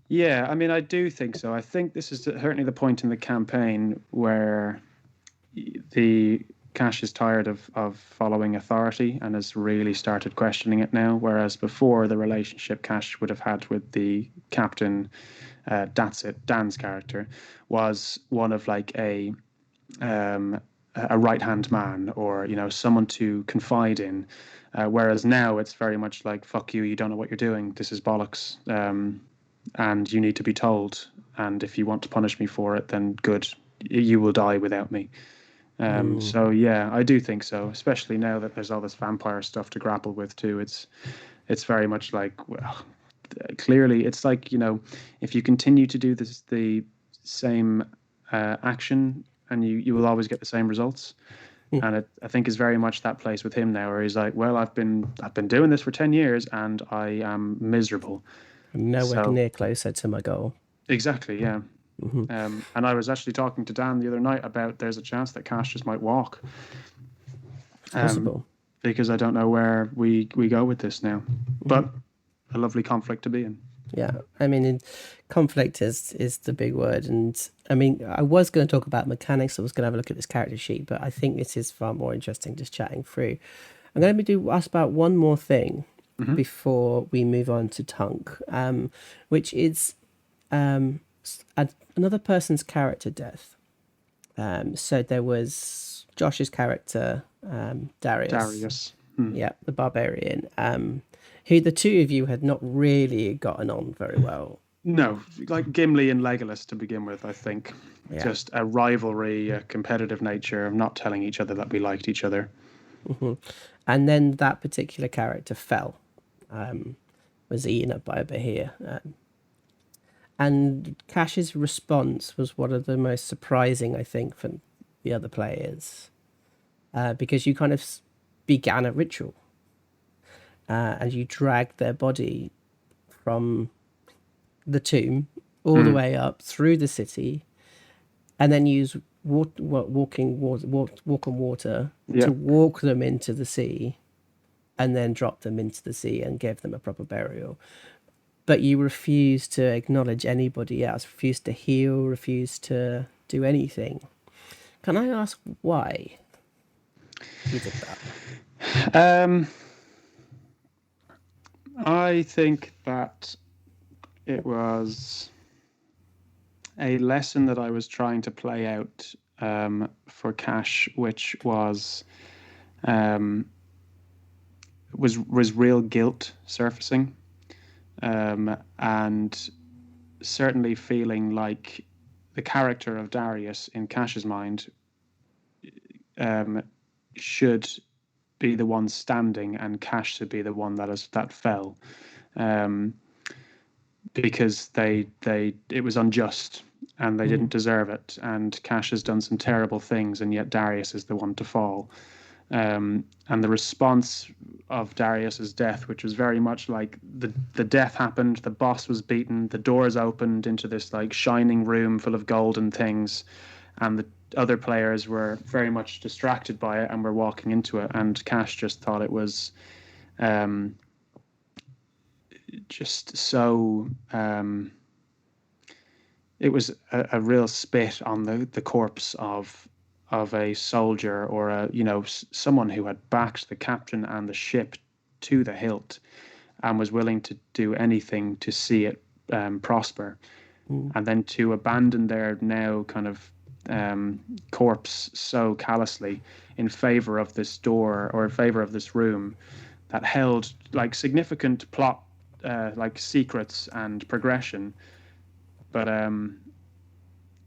Speaker 2: Yeah, I mean, I do think so. I think this is certainly the point in the campaign where the Kash is tired of following authority and has really started questioning it now, whereas before, the relationship Kash would have had with the captain, Dan's character, was one of like a right-hand man, or someone to confide in, whereas now it's very much like, fuck you, you don't know what you're doing, this is bollocks, and you need to be told, and if you want to punish me for it, then good, you will die without me. So yeah, I do think so, especially now that there's all this vampire stuff to grapple with too. It's very much like, well, clearly it's like, if you continue to do the same action, and you will always get the same results. And I think is very much that place with him now, where he's like, well, I've been doing this for 10 years and I am miserable.
Speaker 1: I'm nowhere near closer to my goal.
Speaker 2: Exactly, yeah. And I was actually talking to Dan the other night about, there's a chance that Kash just might walk.
Speaker 1: Possible.
Speaker 2: because I don't know where we go with this now. But a lovely conflict to be in.
Speaker 1: Yeah, I mean, conflict is the big word, and I mean, I was going to talk about mechanics. I was going to have a look at this character sheet, but I think this is far more interesting just chatting through. I'm going to ask about one more thing before we move on to Tunk, which is another person's character death. So there was Josh's character, Darius.
Speaker 2: Darius.
Speaker 1: Yeah, the barbarian. Who the two of you had not really gotten on very well.
Speaker 2: No, like Gimli and Legolas to begin with, I think.
Speaker 1: Yeah.
Speaker 2: Just a rivalry, a competitive nature of not telling each other that we liked each other.
Speaker 1: And then that particular character fell, was eaten up by a Bahir. And Kash's response was one of the most surprising, I think, for the other players. Because you kind of began a ritual. And you dragged their body from the tomb all the way up through the city, and then use walk on water to walk them into the sea, and then drop them into the sea and give them a proper burial. But you refused to acknowledge anybody else, refused to heal, refused to do anything. Can I ask why you did that?
Speaker 2: I think that it was a lesson that I was trying to play out for Kash, which was real guilt surfacing, and certainly feeling like the character of Darius in Kash's mind should be the one standing, and Kash should be the one that fell, because it was unjust and they didn't deserve it. And Kash has done some terrible things, and yet Darius is the one to fall. And the response of Darius's death, which was very much like the death happened, the boss was beaten, the doors opened into this like shining room full of golden things, and the other players were very much distracted by it and were walking into it, and Kash just thought it was just so it was a real spit on the corpse of a soldier, or someone who had backed the captain and the ship to the hilt and was willing to do anything to see it prosper, and then to abandon their now kind of corpse so callously in favor of this door, or in favor of this room that held like significant plot, like secrets and progression. But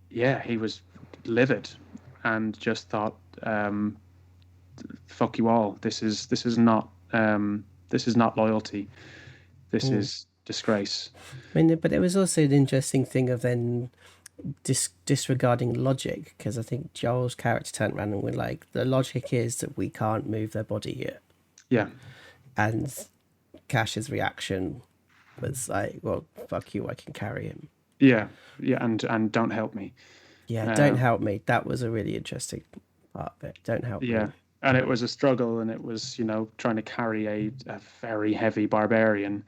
Speaker 2: he was livid and just thought, fuck you all, this is not loyalty, this is disgrace.
Speaker 1: I mean, but it was also an interesting thing of then disregarding logic, because I think Joel's character turned around and were like, the logic is that we can't move their body yet.
Speaker 2: Yeah.
Speaker 1: And Kash's reaction was like, well, fuck you, I can carry him.
Speaker 2: Yeah, and don't help me.
Speaker 1: Yeah, don't help me. That was a really interesting part of it. Don't help me.
Speaker 2: Yeah, and it was a struggle, and it was, trying to carry a very heavy barbarian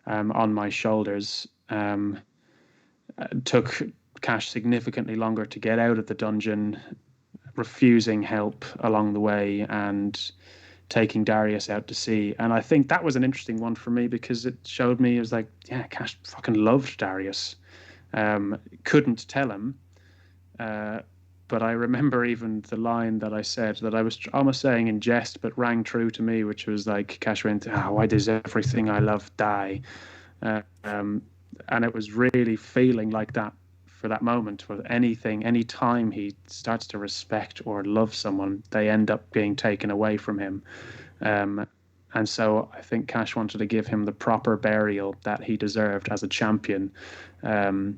Speaker 2: on my shoulders. Took Kash significantly longer to get out of the dungeon, refusing help along the way, and taking Darius out to sea. And I think that was an interesting one for me, because it showed me, it was like, yeah, Kash fucking loved Darius. Couldn't tell him, but I remember even the line that I said, that I was almost saying in jest but rang true to me, which was like, Kash went, why does everything I love die? And it was really feeling like that for that moment. For any time he starts to respect or love someone, they end up being taken away from him. And so I think Kash wanted to give him the proper burial that he deserved as a champion, and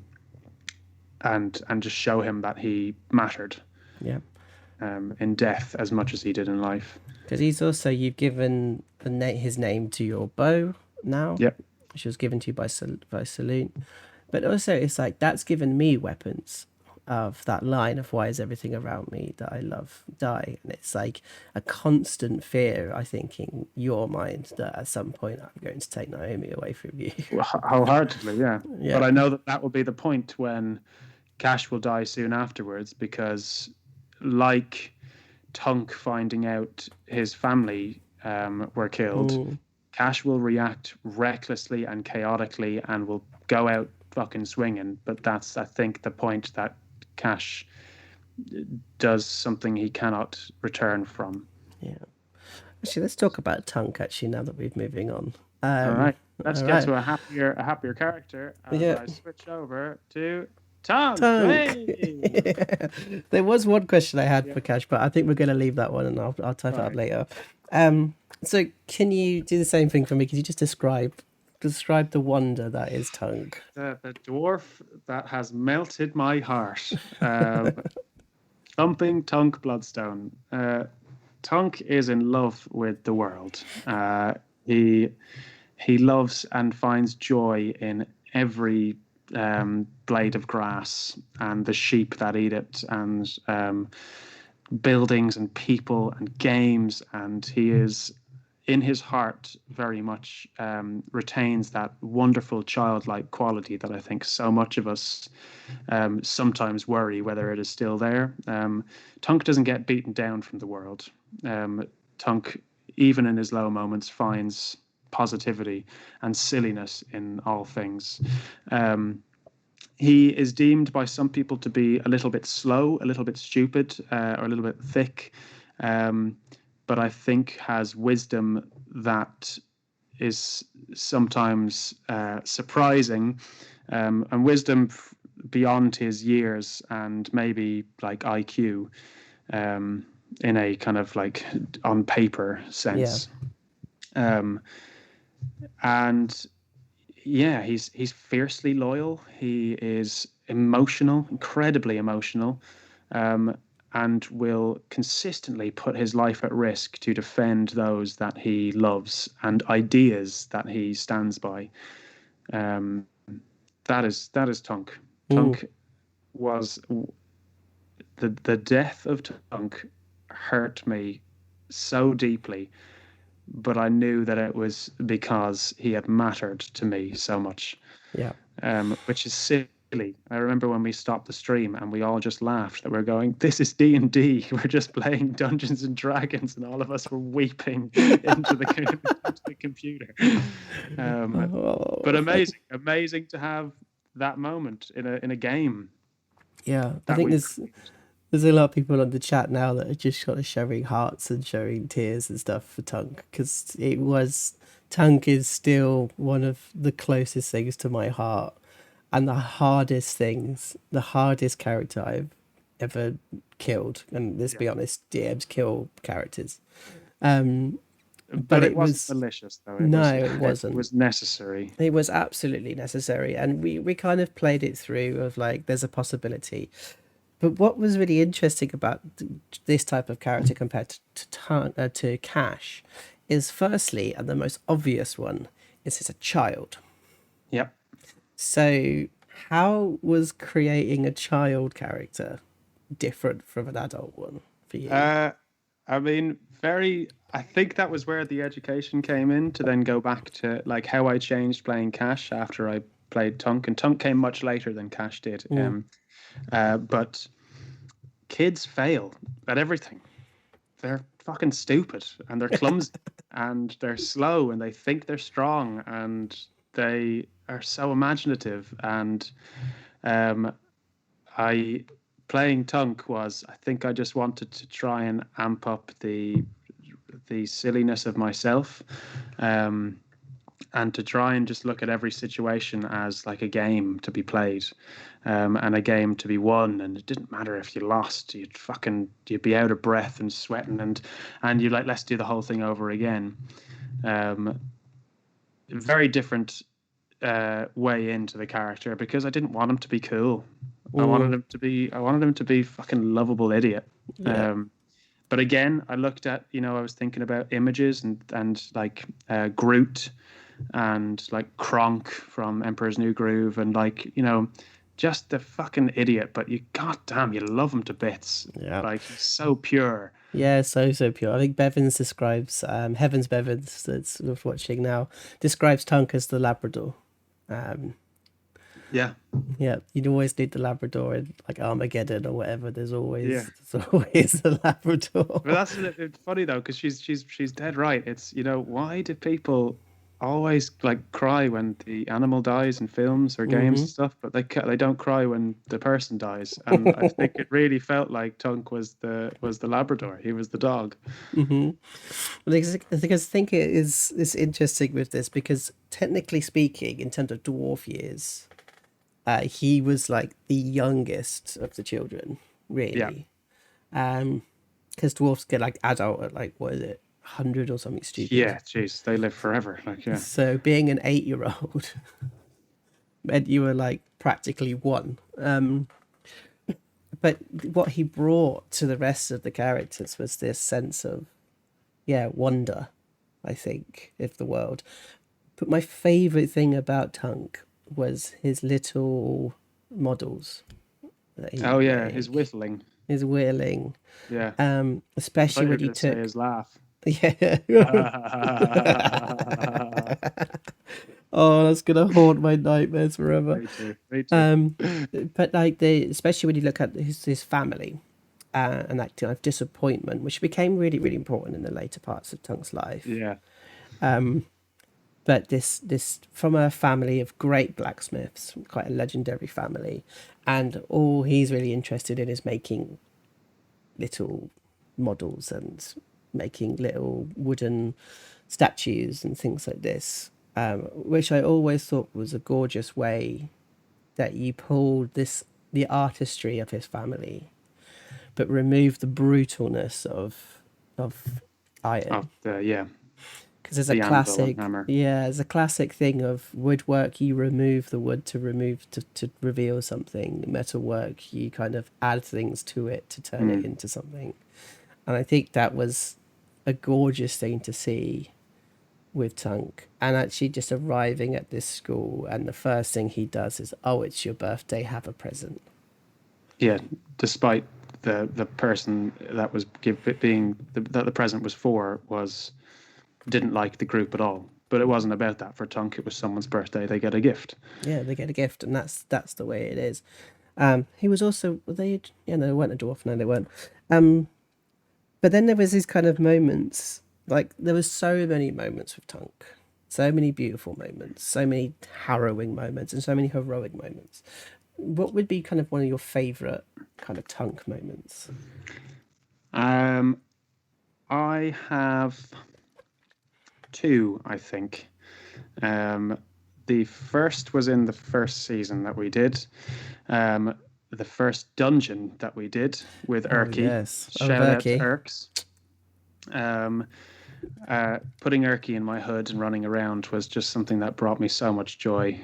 Speaker 2: just show him that he mattered.
Speaker 1: Yeah.
Speaker 2: In death as much as he did in life.
Speaker 1: Because you've given his name to your bow now.
Speaker 2: Yep.
Speaker 1: Which was given to you by Salute. But also, it's like, that's given me weapons. of that line of "Why is everything around me that I love die?" And it's like a constant fear, I think, in your mind that at some point I'm going to take Naomi away from you.
Speaker 2: Wholeheartedly, yeah.
Speaker 1: Yeah.
Speaker 2: But I know that will be the point when Kash will die soon afterwards, because, like Tunk finding out his family were killed,
Speaker 1: Mm,
Speaker 2: Kash will react recklessly and chaotically and will go out fucking swinging. But that's, I think, the point that Kash does something he cannot return from.
Speaker 1: yeah. Actually, let's talk about Tunk. Actually, now that we're moving on.
Speaker 2: All right, let's
Speaker 1: All
Speaker 2: get
Speaker 1: right.
Speaker 2: to a happier character as
Speaker 1: Yeah.
Speaker 2: I switch over to Tunk.
Speaker 1: Tunk.
Speaker 2: Hey!
Speaker 1: There was one question I had
Speaker 2: Yeah.
Speaker 1: for Cash, but I think we're going to leave that one, and I'll type it
Speaker 2: All
Speaker 1: up
Speaker 2: right.
Speaker 1: later. So can you do the same thing for me? Could you just describe the wonder that is Tunk?
Speaker 2: The dwarf that has melted my heart. Thumping Tunk Bloodstone. Tunk is in love with the world. He he loves and finds joy in every blade of grass and the sheep that eat it, and buildings and people and games. And he is, in his heart, very much retains that wonderful childlike quality that I think so much of us sometimes worry whether it is still there. Tunk doesn't get beaten down from the world. Tunk, even in his low moments, finds positivity and silliness in all things. He is deemed by some people to be a little bit slow, a little bit stupid, or a little bit thick, but I think has wisdom that is sometimes surprising, and wisdom beyond his years and maybe like IQ, in a kind of like on paper
Speaker 1: Yeah.
Speaker 2: sense. And yeah, he's fiercely loyal. He is emotional, incredibly emotional, and will consistently put his life at risk to defend those that he loves and ideas that he stands by. Um, that is Tunk.
Speaker 1: Mm,
Speaker 2: Tunk was the death of Tunk hurt me so deeply, but I knew that it was because he had mattered to me so much,
Speaker 1: yeah.
Speaker 2: which is silly. I remember when we stopped the stream and we all just laughed that we're going, "This is D&D. We're just playing Dungeons and Dragons," and all of us were weeping into the computer. But
Speaker 1: Oh,
Speaker 2: amazing to have that moment in a game
Speaker 1: yeah. I
Speaker 2: that
Speaker 1: think
Speaker 2: we.
Speaker 1: there's a lot of people on the chat now that are just kind of showing hearts and showing tears and stuff for Tunk, because Tunk is still one of the closest things to my heart, and the hardest character I've ever killed. And let's be honest, DMs kill characters. But
Speaker 2: But it
Speaker 1: it
Speaker 2: wasn't
Speaker 1: was
Speaker 2: malicious, though. It
Speaker 1: no,
Speaker 2: was
Speaker 1: it
Speaker 2: it
Speaker 1: wasn't.
Speaker 2: was necessary.
Speaker 1: It was absolutely necessary, and we kind of played it through of like there's a possibility. But what was really interesting about this type of character compared to Cash is, firstly, and the most obvious one, is it's a child.
Speaker 2: Yep.
Speaker 1: So how was creating a child character different from an adult one for you?
Speaker 2: I mean, very. I think that was where the education came in to then go back to like how I changed playing Cash after I played Tunk, and Tunk came much later than Cash did.
Speaker 1: Mm,
Speaker 2: But kids fail at everything. They're fucking stupid and they're clumsy and they're slow and they think they're strong and they are so imaginative. And um, I playing Tunk was, I think I just wanted to try and amp up the silliness of myself, um, and to try and just look at every situation as like a game to be played, and a game to be won. And it didn't matter if you lost; you'd be out of breath and sweating, and you're like, let's do the whole thing over again. Um, Very different way into the character, because I didn't want him to be cool.
Speaker 1: mm,
Speaker 2: I wanted him to be fucking lovable idiot.
Speaker 1: yeah,
Speaker 2: Um, but again, I looked at, I was thinking about images and like Groot and like Kronk from Emperor's New Groove, and like, just a fucking idiot, but you goddamn, you love him to bits.
Speaker 1: Yeah.
Speaker 2: Like he's so pure.
Speaker 1: Yeah, so pure. I think Bevins describes Heavens Bevins that's worth watching now describes Tunk as the Labrador. Um,
Speaker 2: Yeah,
Speaker 1: yeah, you'd always need the Labrador in like Armageddon or whatever.
Speaker 2: yeah.
Speaker 1: There's always the
Speaker 2: But
Speaker 1: Labrador.
Speaker 2: that's it's funny though, because she's dead right. It's why do people always like cry when the animal dies in films or games
Speaker 1: hmm
Speaker 2: and stuff, but they don't cry when the person dies. And I think it really felt like Tunk was the Labrador. He was the dog.
Speaker 1: hmm Because I think it's interesting with this because technically speaking, in terms of dwarf years, he was like the youngest of the children,
Speaker 2: Yeah,
Speaker 1: really. Because dwarfs get like adult at like what is it, 100 or something stupid.
Speaker 2: yeah. Jeez, they live forever. Like yeah,
Speaker 1: So being an 8 year old meant you were like practically one. But what he brought to the rest of the characters was this sense of wonder, I think, of the world. But my favorite thing about Tunk was his little models that he
Speaker 2: oh
Speaker 1: would
Speaker 2: yeah, his
Speaker 1: make,
Speaker 2: whistling.
Speaker 1: his whirling,
Speaker 2: Yeah, I thought
Speaker 1: especially
Speaker 2: you were
Speaker 1: when he
Speaker 2: going to say
Speaker 1: took,
Speaker 2: his laugh.
Speaker 1: yeah. Oh, that's gonna haunt my nightmares forever.
Speaker 2: Me too. Me too.
Speaker 1: Um, but like especially when you look at his family, and that kind of disappointment, which became really, really important in the later parts of Tunk's life.
Speaker 2: Yeah.
Speaker 1: But this from a family of great blacksmiths, quite a legendary family, and all he's really interested in is making little models and making little wooden statues and things like this, which I always thought was a gorgeous way that you pulled the artistry of his family, but removed the brutalness of
Speaker 2: Of
Speaker 1: iron.
Speaker 2: yeah,
Speaker 1: Because there's a
Speaker 2: the anvil and
Speaker 1: classic,
Speaker 2: hammer.
Speaker 1: yeah, there's a classic thing of woodwork. You remove the wood to reveal something. Metalwork, you kind of add things to it to turn it
Speaker 2: Mm.
Speaker 1: into something. And I think that was a gorgeous thing to see with Tunk. And actually, just arriving at this school, and the first thing he does is, "Oh, it's your birthday. Have a present."
Speaker 2: Yeah, despite the person that was being that the present was for was didn't like the group at all. But it wasn't about that for Tunk. It was someone's birthday. They get a gift.
Speaker 1: Yeah, they get a gift, and that's the way it is. He was also they weren't a dwarf, no, they weren't. But then there was these kind of moments, like there was so many moments with Tunk, so many beautiful moments, so many harrowing moments, and so many heroic moments. What would be kind of one of your favorite kind of Tunk moments?
Speaker 2: Um, I have two, I think. Um, the first was in the first season that we did. The first dungeon that we did with
Speaker 1: Oh
Speaker 2: Erky.
Speaker 1: yes, oh
Speaker 2: Shout out to
Speaker 1: Verky.
Speaker 2: Erks. Um, Putting Erky in my hood and running around was just something that brought me so much joy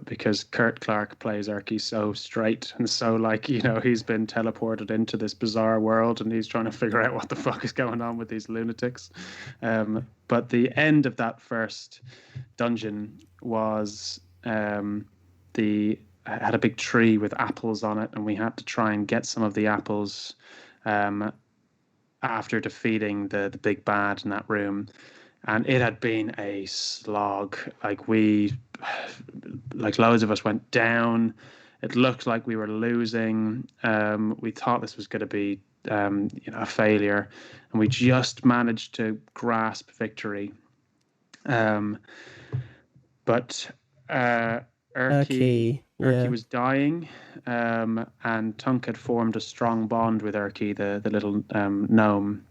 Speaker 2: because Kurt Clark plays Erky so straight and so like, he's been teleported into this bizarre world and he's trying to figure out what the fuck is going on with these lunatics. But the end of that first dungeon was the had a big tree with apples on it and we had to try and get some of the apples after defeating the big bad in that room, and it had been a slog. Like loads of us went down. It looked like we were losing. We thought this was going to be a failure, and we just managed to grasp victory. But Erky
Speaker 1: Verky,
Speaker 2: Erky
Speaker 1: yeah.
Speaker 2: was dying, and Tunk had formed a strong bond with Erky, the little gnome,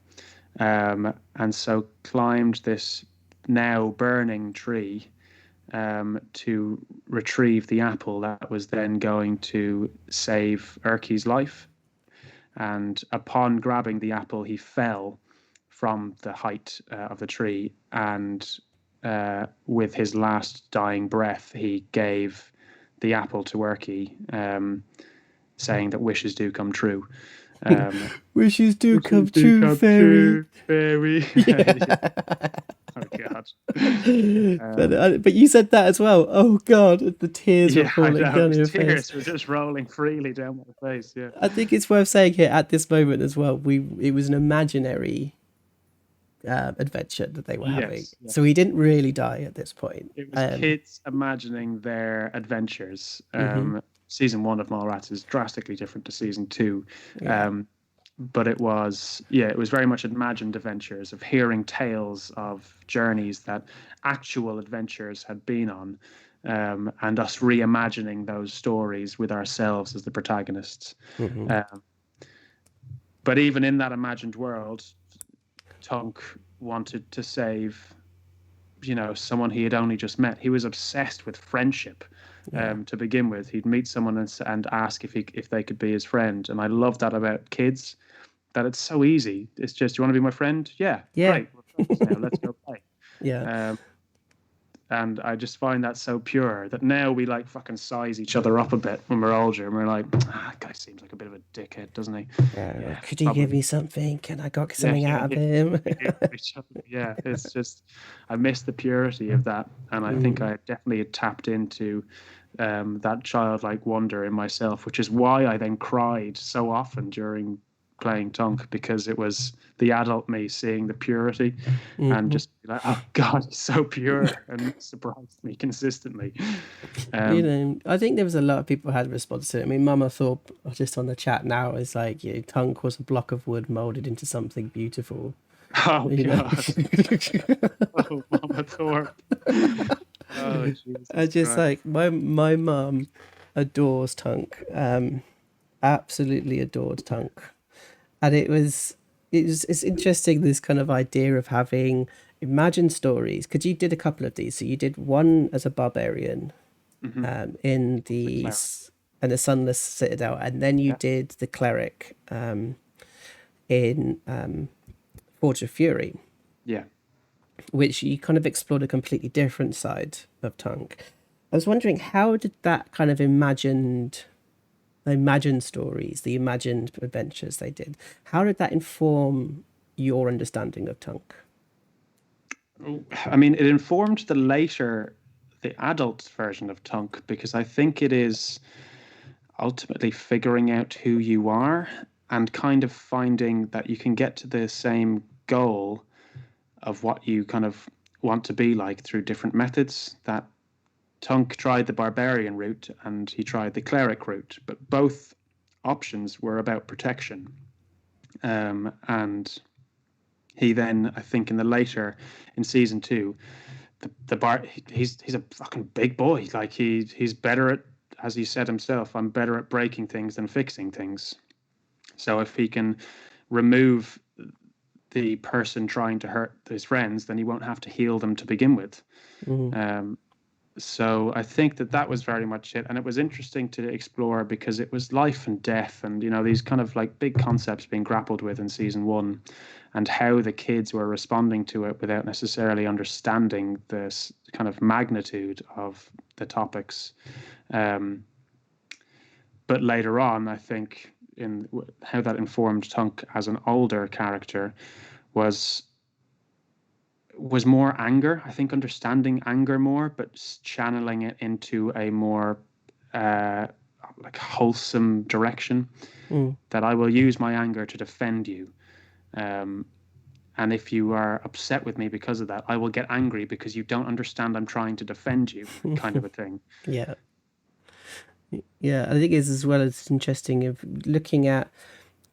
Speaker 2: and so climbed this now burning tree to retrieve the apple that was then going to save Erky's life. And upon grabbing the apple, he fell from the height of the tree, and with his last dying breath, he gave the apple to Erky, saying that wishes do come true. Um,
Speaker 1: Wishes do come
Speaker 2: wishes do
Speaker 1: true,
Speaker 2: come
Speaker 1: fairy.
Speaker 2: true, fairy.
Speaker 1: Yeah.
Speaker 2: Oh God.
Speaker 1: But you said that as well. Oh God, the tears were
Speaker 2: Yeah, I
Speaker 1: falling
Speaker 2: know.
Speaker 1: down your face.
Speaker 2: Tears were just rolling freely down my face. Yeah.
Speaker 1: I think it's worth saying here at this moment as well. It was an imaginary adventure that they were having,
Speaker 2: Yes. Yeah.
Speaker 1: so he didn't really die at this point.
Speaker 2: It was kids imagining their adventures.
Speaker 1: Mhm.
Speaker 2: Season one of Mallrats is drastically different to season two.
Speaker 1: Yeah.
Speaker 2: But it was, yeah, it was very much imagined adventures of hearing tales of journeys that actual adventurers had been on, and us reimagining those stories with ourselves as the protagonists.
Speaker 1: Mhm.
Speaker 2: But even in that imagined world, Tunk wanted to save, someone he had only just met. He was obsessed with friendship.
Speaker 1: Yeah.
Speaker 2: To begin with, he'd meet someone and ask if they could be his friend, and I love that about kids. That it's so easy. It's just, you want to be my friend? Yeah,
Speaker 1: Yeah.
Speaker 2: great. We're friends now. Let's go play.
Speaker 1: Yeah.
Speaker 2: And I just find that so pure that now we like fucking size each other up a bit when we're older, and we're like, that guy seems like a bit of a dickhead, doesn't he?
Speaker 1: Yeah. Could you give me something? Can I got something
Speaker 2: Yeah,
Speaker 1: out of him?
Speaker 2: yeah. It's just, I miss the purity of that, and I think I definitely tapped into that childlike wonder in myself, which is why I then cried so often during playing Tunk, because it was the adult me seeing the purity and just be like, oh God, he's so pure, and it surprised me consistently.
Speaker 1: I think there was a lot of people who had a response to it. I mean, Mama Thorpe, just on the chat now, is like, Tunk was a block of wood molded into something beautiful.
Speaker 2: Oh God. Oh, Mama Thorpe. Oh, Jesus
Speaker 1: I just
Speaker 2: Christ.
Speaker 1: like my mum adores Tunk, absolutely adored Tunk, and it's interesting, this kind of idea of having imagined stories, because you did a couple of these. So you did one as a barbarian, in
Speaker 2: The
Speaker 1: the Sunless Citadel, and then you did the cleric in Forge of Fury,
Speaker 2: Yeah.
Speaker 1: which you kind of explored a completely different side of Tunk. I was wondering, how did that kind of imagined stories, the imagined adventures they did, how did that inform your understanding of Tunk?
Speaker 2: I mean, it informed the adult version of Tunk, because I think it is ultimately figuring out who you are and kind of finding that you can get to the same goal of what you kind of want to be like through different methods. That Tunk tried the barbarian route and he tried the cleric route, but both options were about protection. And he then, I think, in season two, he's a fucking big boy. Like he's better at, as he said himself, I'm better at breaking things than fixing things. So if he can remove the person trying to hurt his friends, then he won't have to heal them to begin with. So I think that was very much it, and it was interesting to explore because it was life and death, and these kind of like big concepts being grappled with in season one, and how the kids were responding to it without necessarily understanding this kind of magnitude of the topics. But later on, I think in how that informed Tunk as an older character was more anger. I think understanding anger more, but channeling it into a more like wholesome direction. That I will use my anger to defend you, and if you are upset with me because of that, I will get angry because you don't understand I'm trying to defend you, kind of a thing.
Speaker 1: Yeah. Yeah, I think it's, as well, as interesting of looking at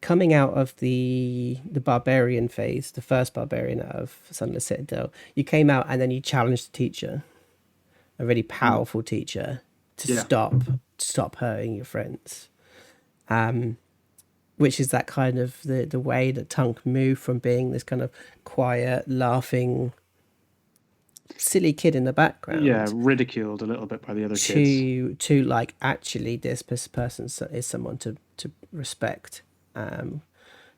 Speaker 1: coming out of the barbarian phase, the first barbarian out of Sunless Citadel. You came out and then you challenged the teacher, a really powerful teacher, to stop hurting your friends. Which is that kind of the way that Tunk moved from being this kind of quiet, laughing, silly kid in the background,
Speaker 2: ridiculed a little bit by the other kids,
Speaker 1: to like, actually this person is someone to respect,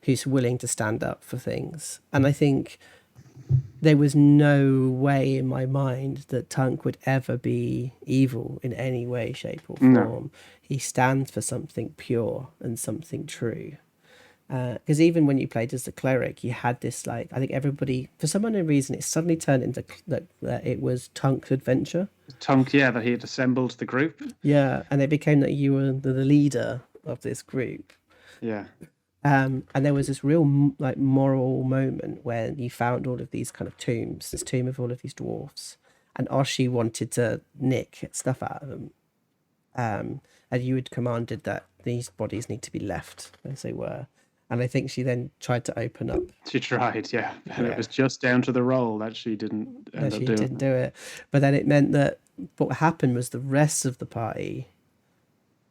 Speaker 1: who's willing to stand up for things. And I think there was no way in my mind that Tunk would ever be evil in any way, shape or form. No. He stands for something pure and something true. Because even when you played as the cleric, you had this like, I think everybody, for some unknown reason, it suddenly turned into that it was Tunk's adventure.
Speaker 2: Tunk, yeah, that he had assembled the group.
Speaker 1: Yeah, and it became that you were the leader of this group.
Speaker 2: Yeah.
Speaker 1: And there was this real like moral moment where you found all of these kind of tombs, this tomb of all of these dwarfs, and Oshi wanted to nick stuff out of them. And you had commanded that these bodies need to be left as they were. And I think she then tried to open up.
Speaker 2: She tried, yeah. And it was just down to the roll that she didn't end up doing.
Speaker 1: Didn't do it. But then it meant that what happened was the rest of the party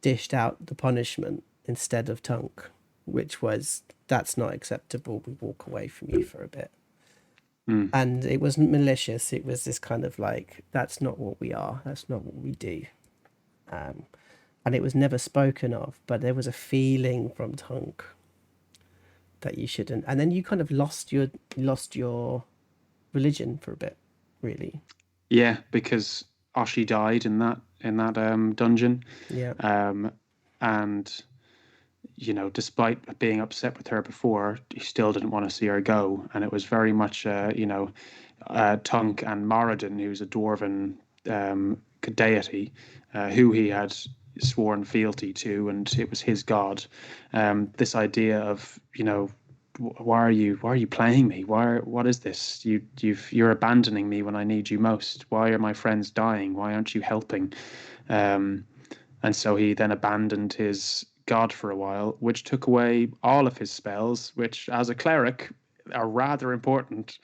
Speaker 1: dished out the punishment instead of Tunk, which was, that's not acceptable. We walk away from you for a bit. And it wasn't malicious. It was this kind of like, that's not what we are. That's not what we do. And it was never spoken of, but there was a feeling from Tunk that you shouldn't. And then you kind of lost your religion for a bit, really.
Speaker 2: Yeah, because Oshi died in that dungeon.
Speaker 1: Yeah.
Speaker 2: And you know, despite being upset with her before, he still didn't want to see her go. And it was very much, you know, Tunk and Moradin, who's a dwarven deity, who he had sworn fealty to, and it was his god. This idea of, you know, why are you playing me? What is this? You're abandoning me when I need you most. Why are my friends dying? Why aren't you helping? And so he then abandoned his god for a while, which took away all of his spells, which as a cleric are rather important,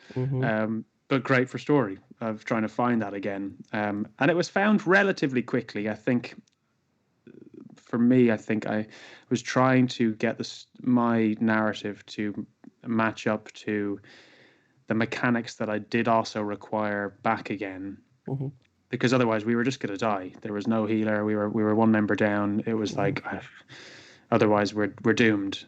Speaker 2: but great for story of trying to find that again. And it was found relatively quickly. I think for me, I think I was trying to get my narrative to match up to the mechanics that I did also require back again. Because otherwise we were just going to die. There was no healer. We were one member down. It was like, otherwise we're doomed.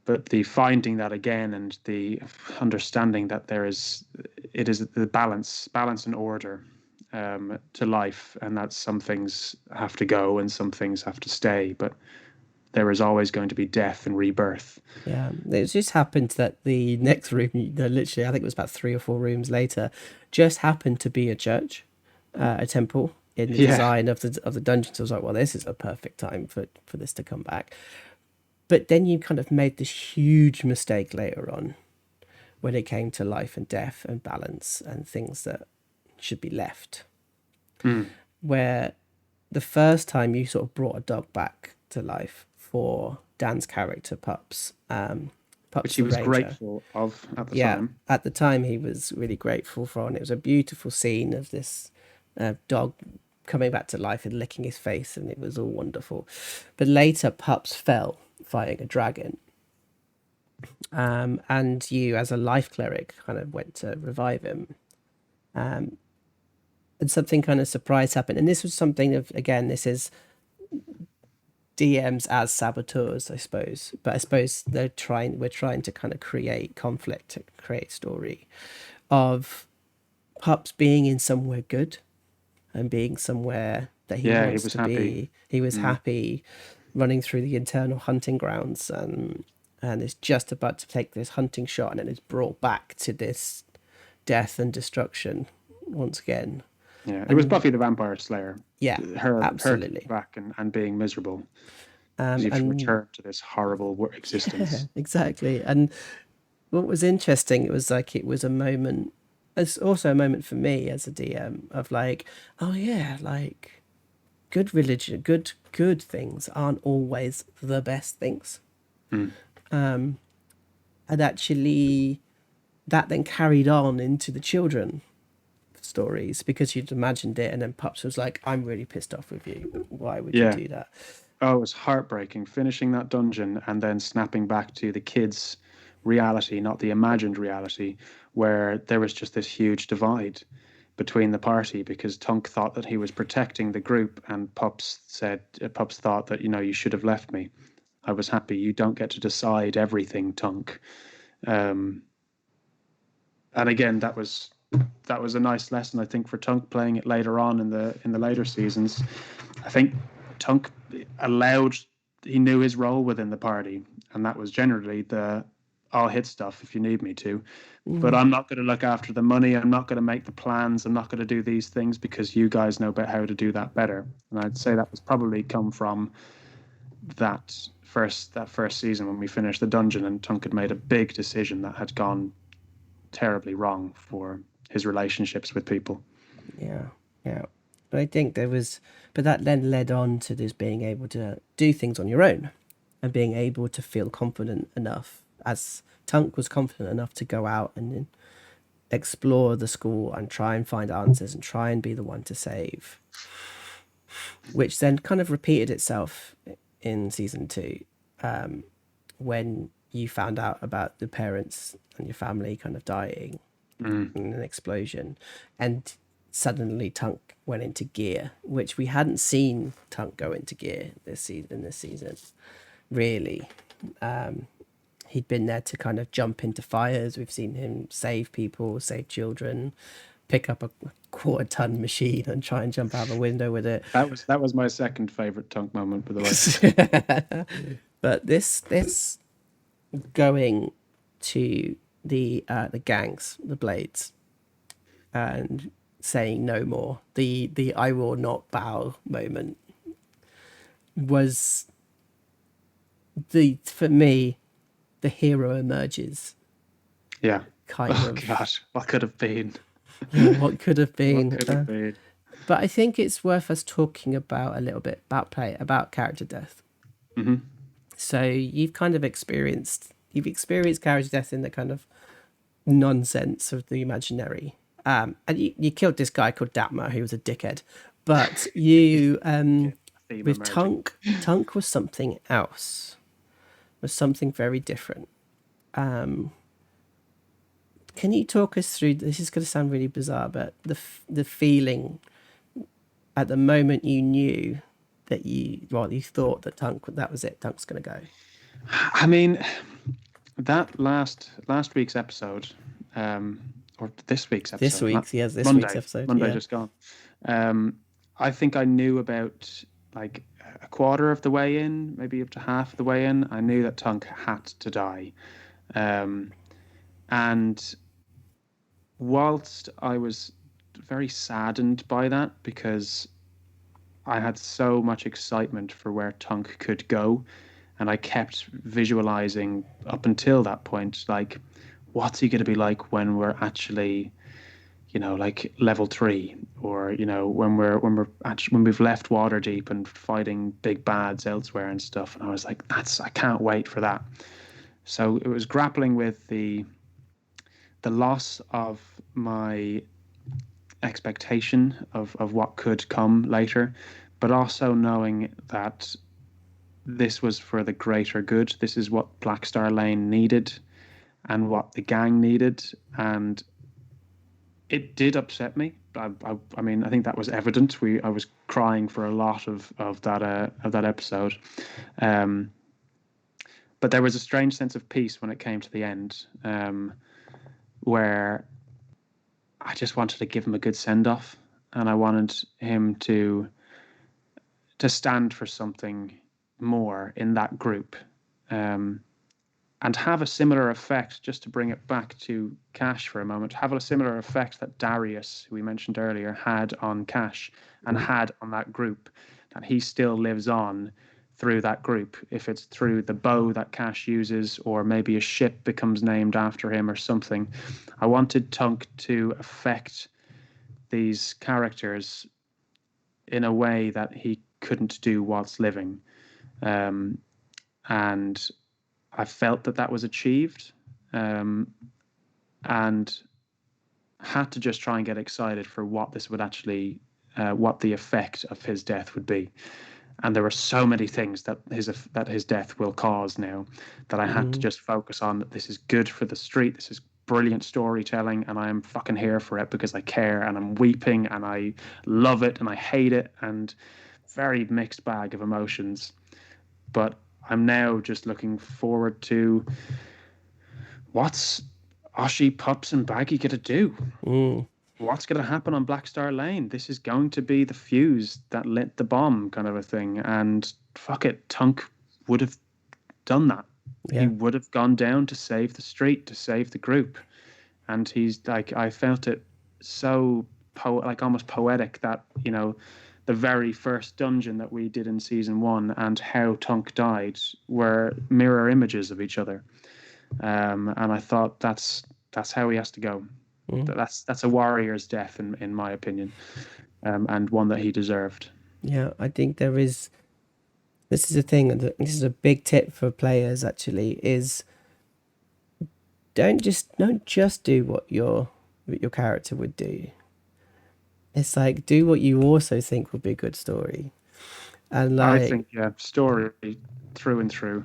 Speaker 2: But the finding that again and the understanding that it is the balance and order to life, and that some things have to go and some things have to stay. But there is always going to be death and rebirth.
Speaker 1: Yeah, it just happened that the next room, literally, I think it was about 3 or 4 rooms later, just happened to be a church, a temple in the design of the dungeon. So I was like, well, this is a perfect time for this to come back. But then you kind of made this huge mistake later on when it came to life and death and balance and things that should be left. Where the first time you sort of brought a dog back to life for Dan's character, Pups,
Speaker 2: which he was grateful of at the time.
Speaker 1: At the time he was really grateful for, and it was a beautiful scene of this dog coming back to life and licking his face, and it was all wonderful. But later Pups fell fighting a dragon, and you as a life cleric kind of went to revive him, and something kind of surprise happened. And this was something of, again, this is DMs as saboteurs, I suppose, but I suppose we're trying to kind of create conflict, to create story of Pups being in somewhere good and being somewhere that he wants to be. He was happy running through the internal hunting grounds, and is just about to take this hunting shot, and then is brought back to this death and destruction once again.
Speaker 2: Yeah, it was Buffy the Vampire Slayer.
Speaker 1: Yeah, absolutely.
Speaker 2: Her back and being miserable. You've returned to this horrible existence.
Speaker 1: Yeah, exactly. And what was interesting, it was like, it was a moment, it's also a moment for me as a DM of like, oh yeah, like good religion, good things aren't always the best things. And actually that then carried on into the children stories, because you'd imagined it, and then Pups was like, I'm really pissed off with you. Why would you do that?
Speaker 2: Oh, it was heartbreaking finishing that dungeon and then snapping back to the kids' reality, not the imagined reality, where there was just this huge divide between the party, because Tunk thought that he was protecting the group, and Pups thought that, you know, you should have left me. I was happy. You don't get to decide everything, Tunk. And again, that was a nice lesson, I think, for Tunk playing it later on in the later seasons. I think Tunk he knew his role within the party, and that was generally the I'll hit stuff if you need me to, but
Speaker 1: Mm.
Speaker 2: I'm not going to look after the money. I'm not going to make the plans. I'm not going to do these things because you guys know how to do that better. And I'd say that was probably come from that first season when we finished the dungeon and Tunk had made a big decision that had gone terribly wrong for his relationships with people.
Speaker 1: Yeah, yeah. But I think but that then led on to this being able to do things on your own and being able to feel confident enough, as Tunk was confident enough to go out and then explore the school and try and find answers and try and be the one to save, which then kind of repeated itself in season 2, when you found out about the parents and your family kind of dying in an explosion, and suddenly Tunk went into gear, which we hadn't seen Tunk go into gear this season, really. He'd been there to kind of jump into fires. We've seen him save people, save children, pick up a quarter-ton machine and try and jump out of a window with it.
Speaker 2: That was my second favorite Tunk moment, by the way.
Speaker 1: But this going to the gangs, the Blades, and saying no more, the I will not bow moment was for me, the hero emerges
Speaker 2: Yeah.
Speaker 1: kind
Speaker 2: Oh
Speaker 1: of.
Speaker 2: God, what could have been?
Speaker 1: What could have been.
Speaker 2: What could have been?
Speaker 1: But I think it's worth us talking about a little bit about character death.
Speaker 2: Mm-hmm.
Speaker 1: So you've experienced character death in the kind of nonsense of the imaginary. And you killed this guy called Datma, who was a dickhead. But you,
Speaker 2: Theme
Speaker 1: with
Speaker 2: emerging.
Speaker 1: Tunk was something else, was something very different. Can you talk us through? This is going to sound really bizarre, but the feeling at the moment you knew that you thought that that was it. Tunk's going to go.
Speaker 2: I mean, that last week's episode, or this week's episode,
Speaker 1: This week's episode.
Speaker 2: Monday
Speaker 1: Yeah.
Speaker 2: just gone. I think I knew about like a quarter of the way in, maybe up to half the way in. I knew that Tunk had to die, and whilst I was very saddened by that because I had so much excitement for where Tunk could go, and I kept visualizing up until that point, like, what's he going to be like when we're actually, like level 3, or when we've left Waterdeep and fighting big bads elsewhere and stuff. And I was like, I can't wait for that. So it was grappling with the loss of my expectation of what could come later, but also knowing that this was for the greater good. This is what Black Star Lane needed and what the gang needed. And it did upset me. I mean, I think that was evident. I was crying for a lot of that episode. But there was a strange sense of peace when it came to the end, where I just wanted to give him a good send-off, and I wanted him to stand for something more in that group, and have a similar effect, just to bring it back to Kash for a moment, have a similar effect that Darius, who we mentioned earlier, had on Kash and had on that group, that he still lives on through that group, if it's through the bow that Kash uses, or maybe a ship becomes named after him or something. I wanted Tunk to affect these characters in a way that he couldn't do whilst living. And I felt that was achieved, and had to just try and get excited for what this would actually, what the effect of his death would be. And there were so many things that his death will cause now, that I had to just focus on that this is good for the street. This is brilliant storytelling, and I am fucking here for it because I care, and I'm weeping, and I love it, and I hate it, and very mixed bag of emotions. But I'm now just looking forward to what's Oshie, Pups, and Baggy going to do. What's going to happen on Black Star Lane? This is going to be the fuse that lit the bomb, kind of a thing. And fuck it, Tunk would have done that. He
Speaker 1: Yeah.
Speaker 2: would have gone down to save the street, to save the group. And he's like, I felt it so like almost poetic that, the very first dungeon that we did in season one and how Tunk died were mirror images of each other. And I thought that's how he has to go.
Speaker 1: Mm.
Speaker 2: That's a warrior's death in my opinion, and one that he deserved.
Speaker 1: Yeah, I think there is. This is a thing, and this is a big tip for players. Actually, is don't just do what your character would do. It's like do what you also think would be a good story, and
Speaker 2: I
Speaker 1: like
Speaker 2: think story through and through.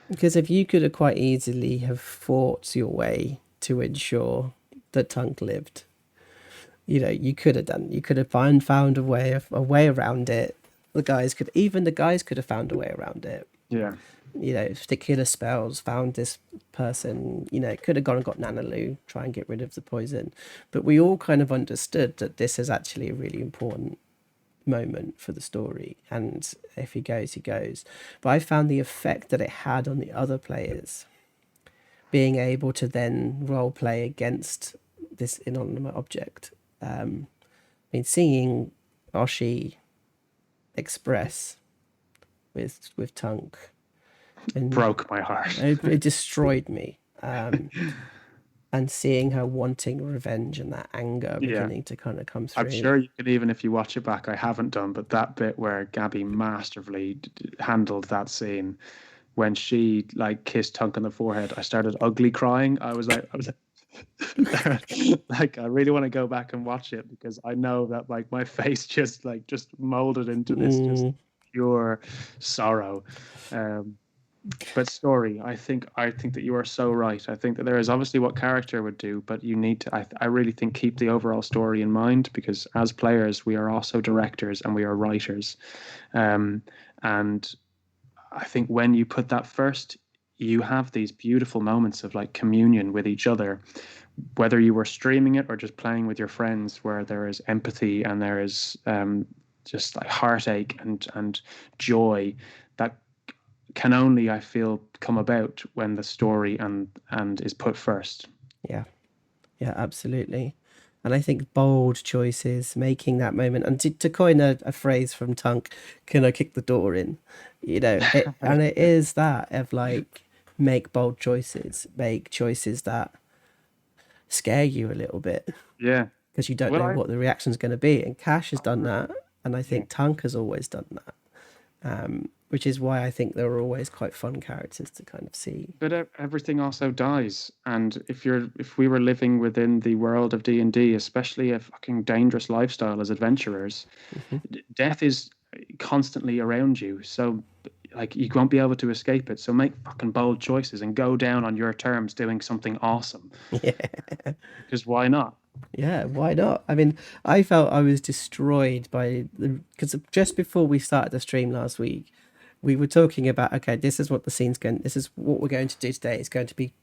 Speaker 1: because if you could have quite easily have fought your way to ensure that Tunk lived, you could have done. You could have found a way around it. The guys could have found a way around it.
Speaker 2: Yeah,
Speaker 1: Particular spells, found this person, could have gone and got Nanaloo, try and get rid of the poison. But we all kind of understood that this is actually a really important moment for the story. And if he goes, he goes. But I found the effect that it had on the other players, being able to then role play against this inanimate object. Seeing Oshi express with Tunk and
Speaker 2: broke my heart.
Speaker 1: it destroyed me. And seeing her wanting revenge and that anger
Speaker 2: Yeah.
Speaker 1: beginning to kind of come through.
Speaker 2: I'm sure you could, even if you watch it back, I haven't done, but that bit where Gabby masterfully handled that scene when she like kissed Tunk on the forehead, I started ugly crying. I was like, like I really want to go back and watch it because I know that like my face just molded into this just pure sorrow. But story, I think that you are so right. I think that there is obviously what character would do, but you need to. I really think keep the overall story in mind because as players, we are also directors and we are writers, and I think when you put that first, you have these beautiful moments of like communion with each other, whether you were streaming it or just playing with your friends, where there is empathy and there is just like heartache and joy that can only, I feel, come about when the story and is put first.
Speaker 1: Yeah, absolutely. And I think bold choices, making that moment, and to coin a phrase from Tunk, can I kick the door in? And it is that of like, make bold choices, make choices that scare you a little bit
Speaker 2: Yeah.
Speaker 1: because you don't
Speaker 2: Well,
Speaker 1: know what the reaction's going to be. And Kash has done that, and I think Tunk has always done that. Which is why I think they're always quite fun characters to kind of see.
Speaker 2: But everything also dies, and if we were living within the world of D&D, especially a fucking dangerous lifestyle as adventurers, death is constantly around you. So like you won't be able to escape it. So make fucking bold choices and go down on your terms doing something awesome.
Speaker 1: Yeah.
Speaker 2: Because why not?
Speaker 1: Yeah, why not? I felt I was destroyed because just before we started the stream last week, we were talking about, okay, this is what we're going to do today. It's going to be,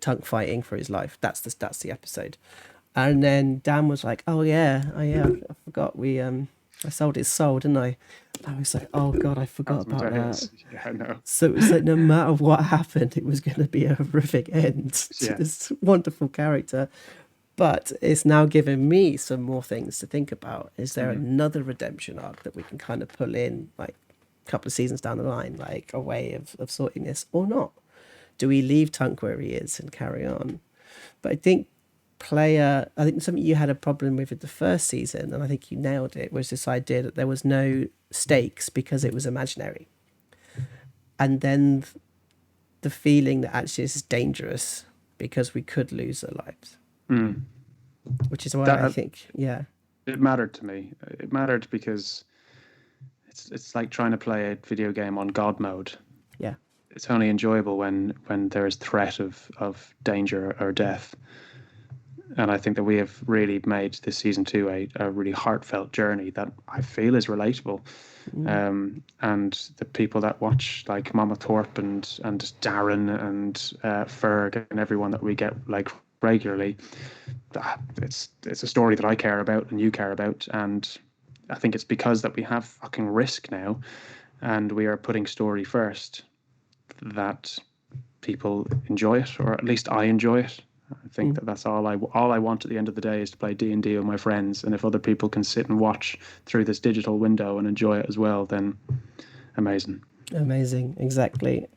Speaker 1: Tunk fighting for his life. That's the episode. And then Dan was like, oh yeah, I forgot I sold his soul, didn't I? I was like, oh god, I forgot about that.
Speaker 2: Yeah, I know.
Speaker 1: So it was like no matter what happened, it was going to be a horrific end to this wonderful character. But it's now given me some more things to think about. Is there another redemption arc that we can kind of pull in, like a couple of seasons down the line, like a way of sorting this or not? Do we leave Tunk where he is and carry on? But I think something you had a problem with the first season, and I think you nailed it, was this idea that there was no stakes because it was imaginary. And then the feeling that actually this is dangerous because we could lose our lives. Which is why I think,
Speaker 2: it mattered to me. It mattered because it's like trying to play a video game on God mode.
Speaker 1: Yeah,
Speaker 2: it's only enjoyable when there is threat of danger or death. And I think that we have really made this season 2 a really heartfelt journey that I feel is relatable. And the people that watch, like Mama Thorpe and Darren and Ferg and everyone that we get like regularly, it's a story that I care about and you care about. And I think it's because that we have fucking risk now and we are putting story first that people enjoy it, or at least I enjoy it. I think that that's all I want at the end of the day, is to play D&D with my friends. And if other people can sit and watch through this digital window and enjoy it as well, then amazing.
Speaker 1: Amazing, exactly.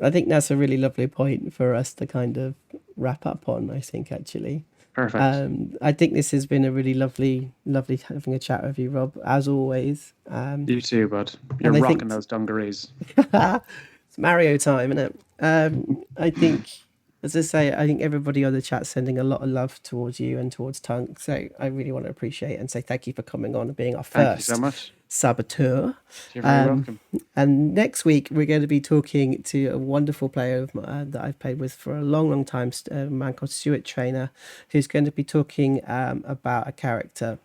Speaker 1: I think that's a really lovely point for us to kind of wrap up on, I think, actually.
Speaker 2: Perfect.
Speaker 1: I think this has been a really lovely having a chat with you, Rob, as always.
Speaker 2: You too, bud. You're
Speaker 1: And I
Speaker 2: rocking
Speaker 1: think
Speaker 2: those dungarees.
Speaker 1: it's Mario time, isn't it? I think, as I say, I think everybody on the chat's sending a lot of love towards you and towards Tunk. So I really want to appreciate and say thank you for coming on and being our
Speaker 2: Thank you so
Speaker 1: first
Speaker 2: much.
Speaker 1: saboteur.
Speaker 2: You're very welcome.
Speaker 1: And next week we're going to be talking to a wonderful player that I've played with for a long, long time, a man called Stuart Trainer, who's going to be talking about a character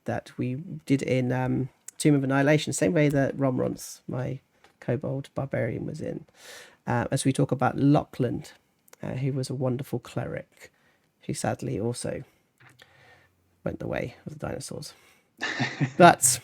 Speaker 1: that we did in Tomb of Annihilation, same way that Romrons, my kobold barbarian, was in. As we talk about Lachlan, who was a wonderful cleric, who sadly also went the way of the dinosaurs. But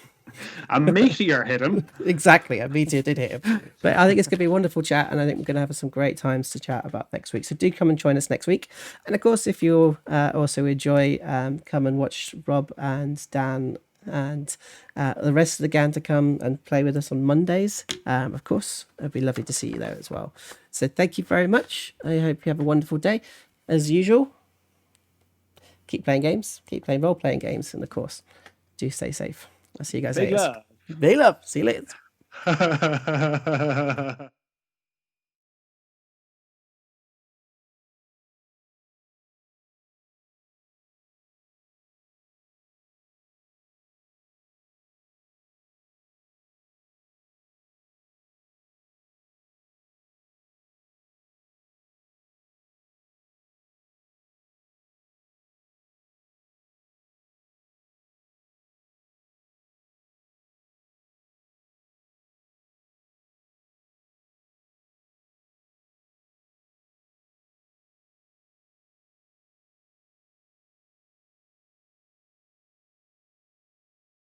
Speaker 2: A meteor hit him.
Speaker 1: exactly, a meteor did hit him. But I think it's going to be a wonderful chat, and I think we're going to have some great times to chat about next week. So do come and join us next week. And of course, if you also enjoy, come and watch Rob and Dan and the rest of the gang to come and play with us on Mondays. Of course, it'd be lovely to see you there as well. So thank you very much. I hope you have a wonderful day. As usual, keep playing games, keep playing role-playing games, and of course, do stay safe. I'll see you guys later. Big love. See you later.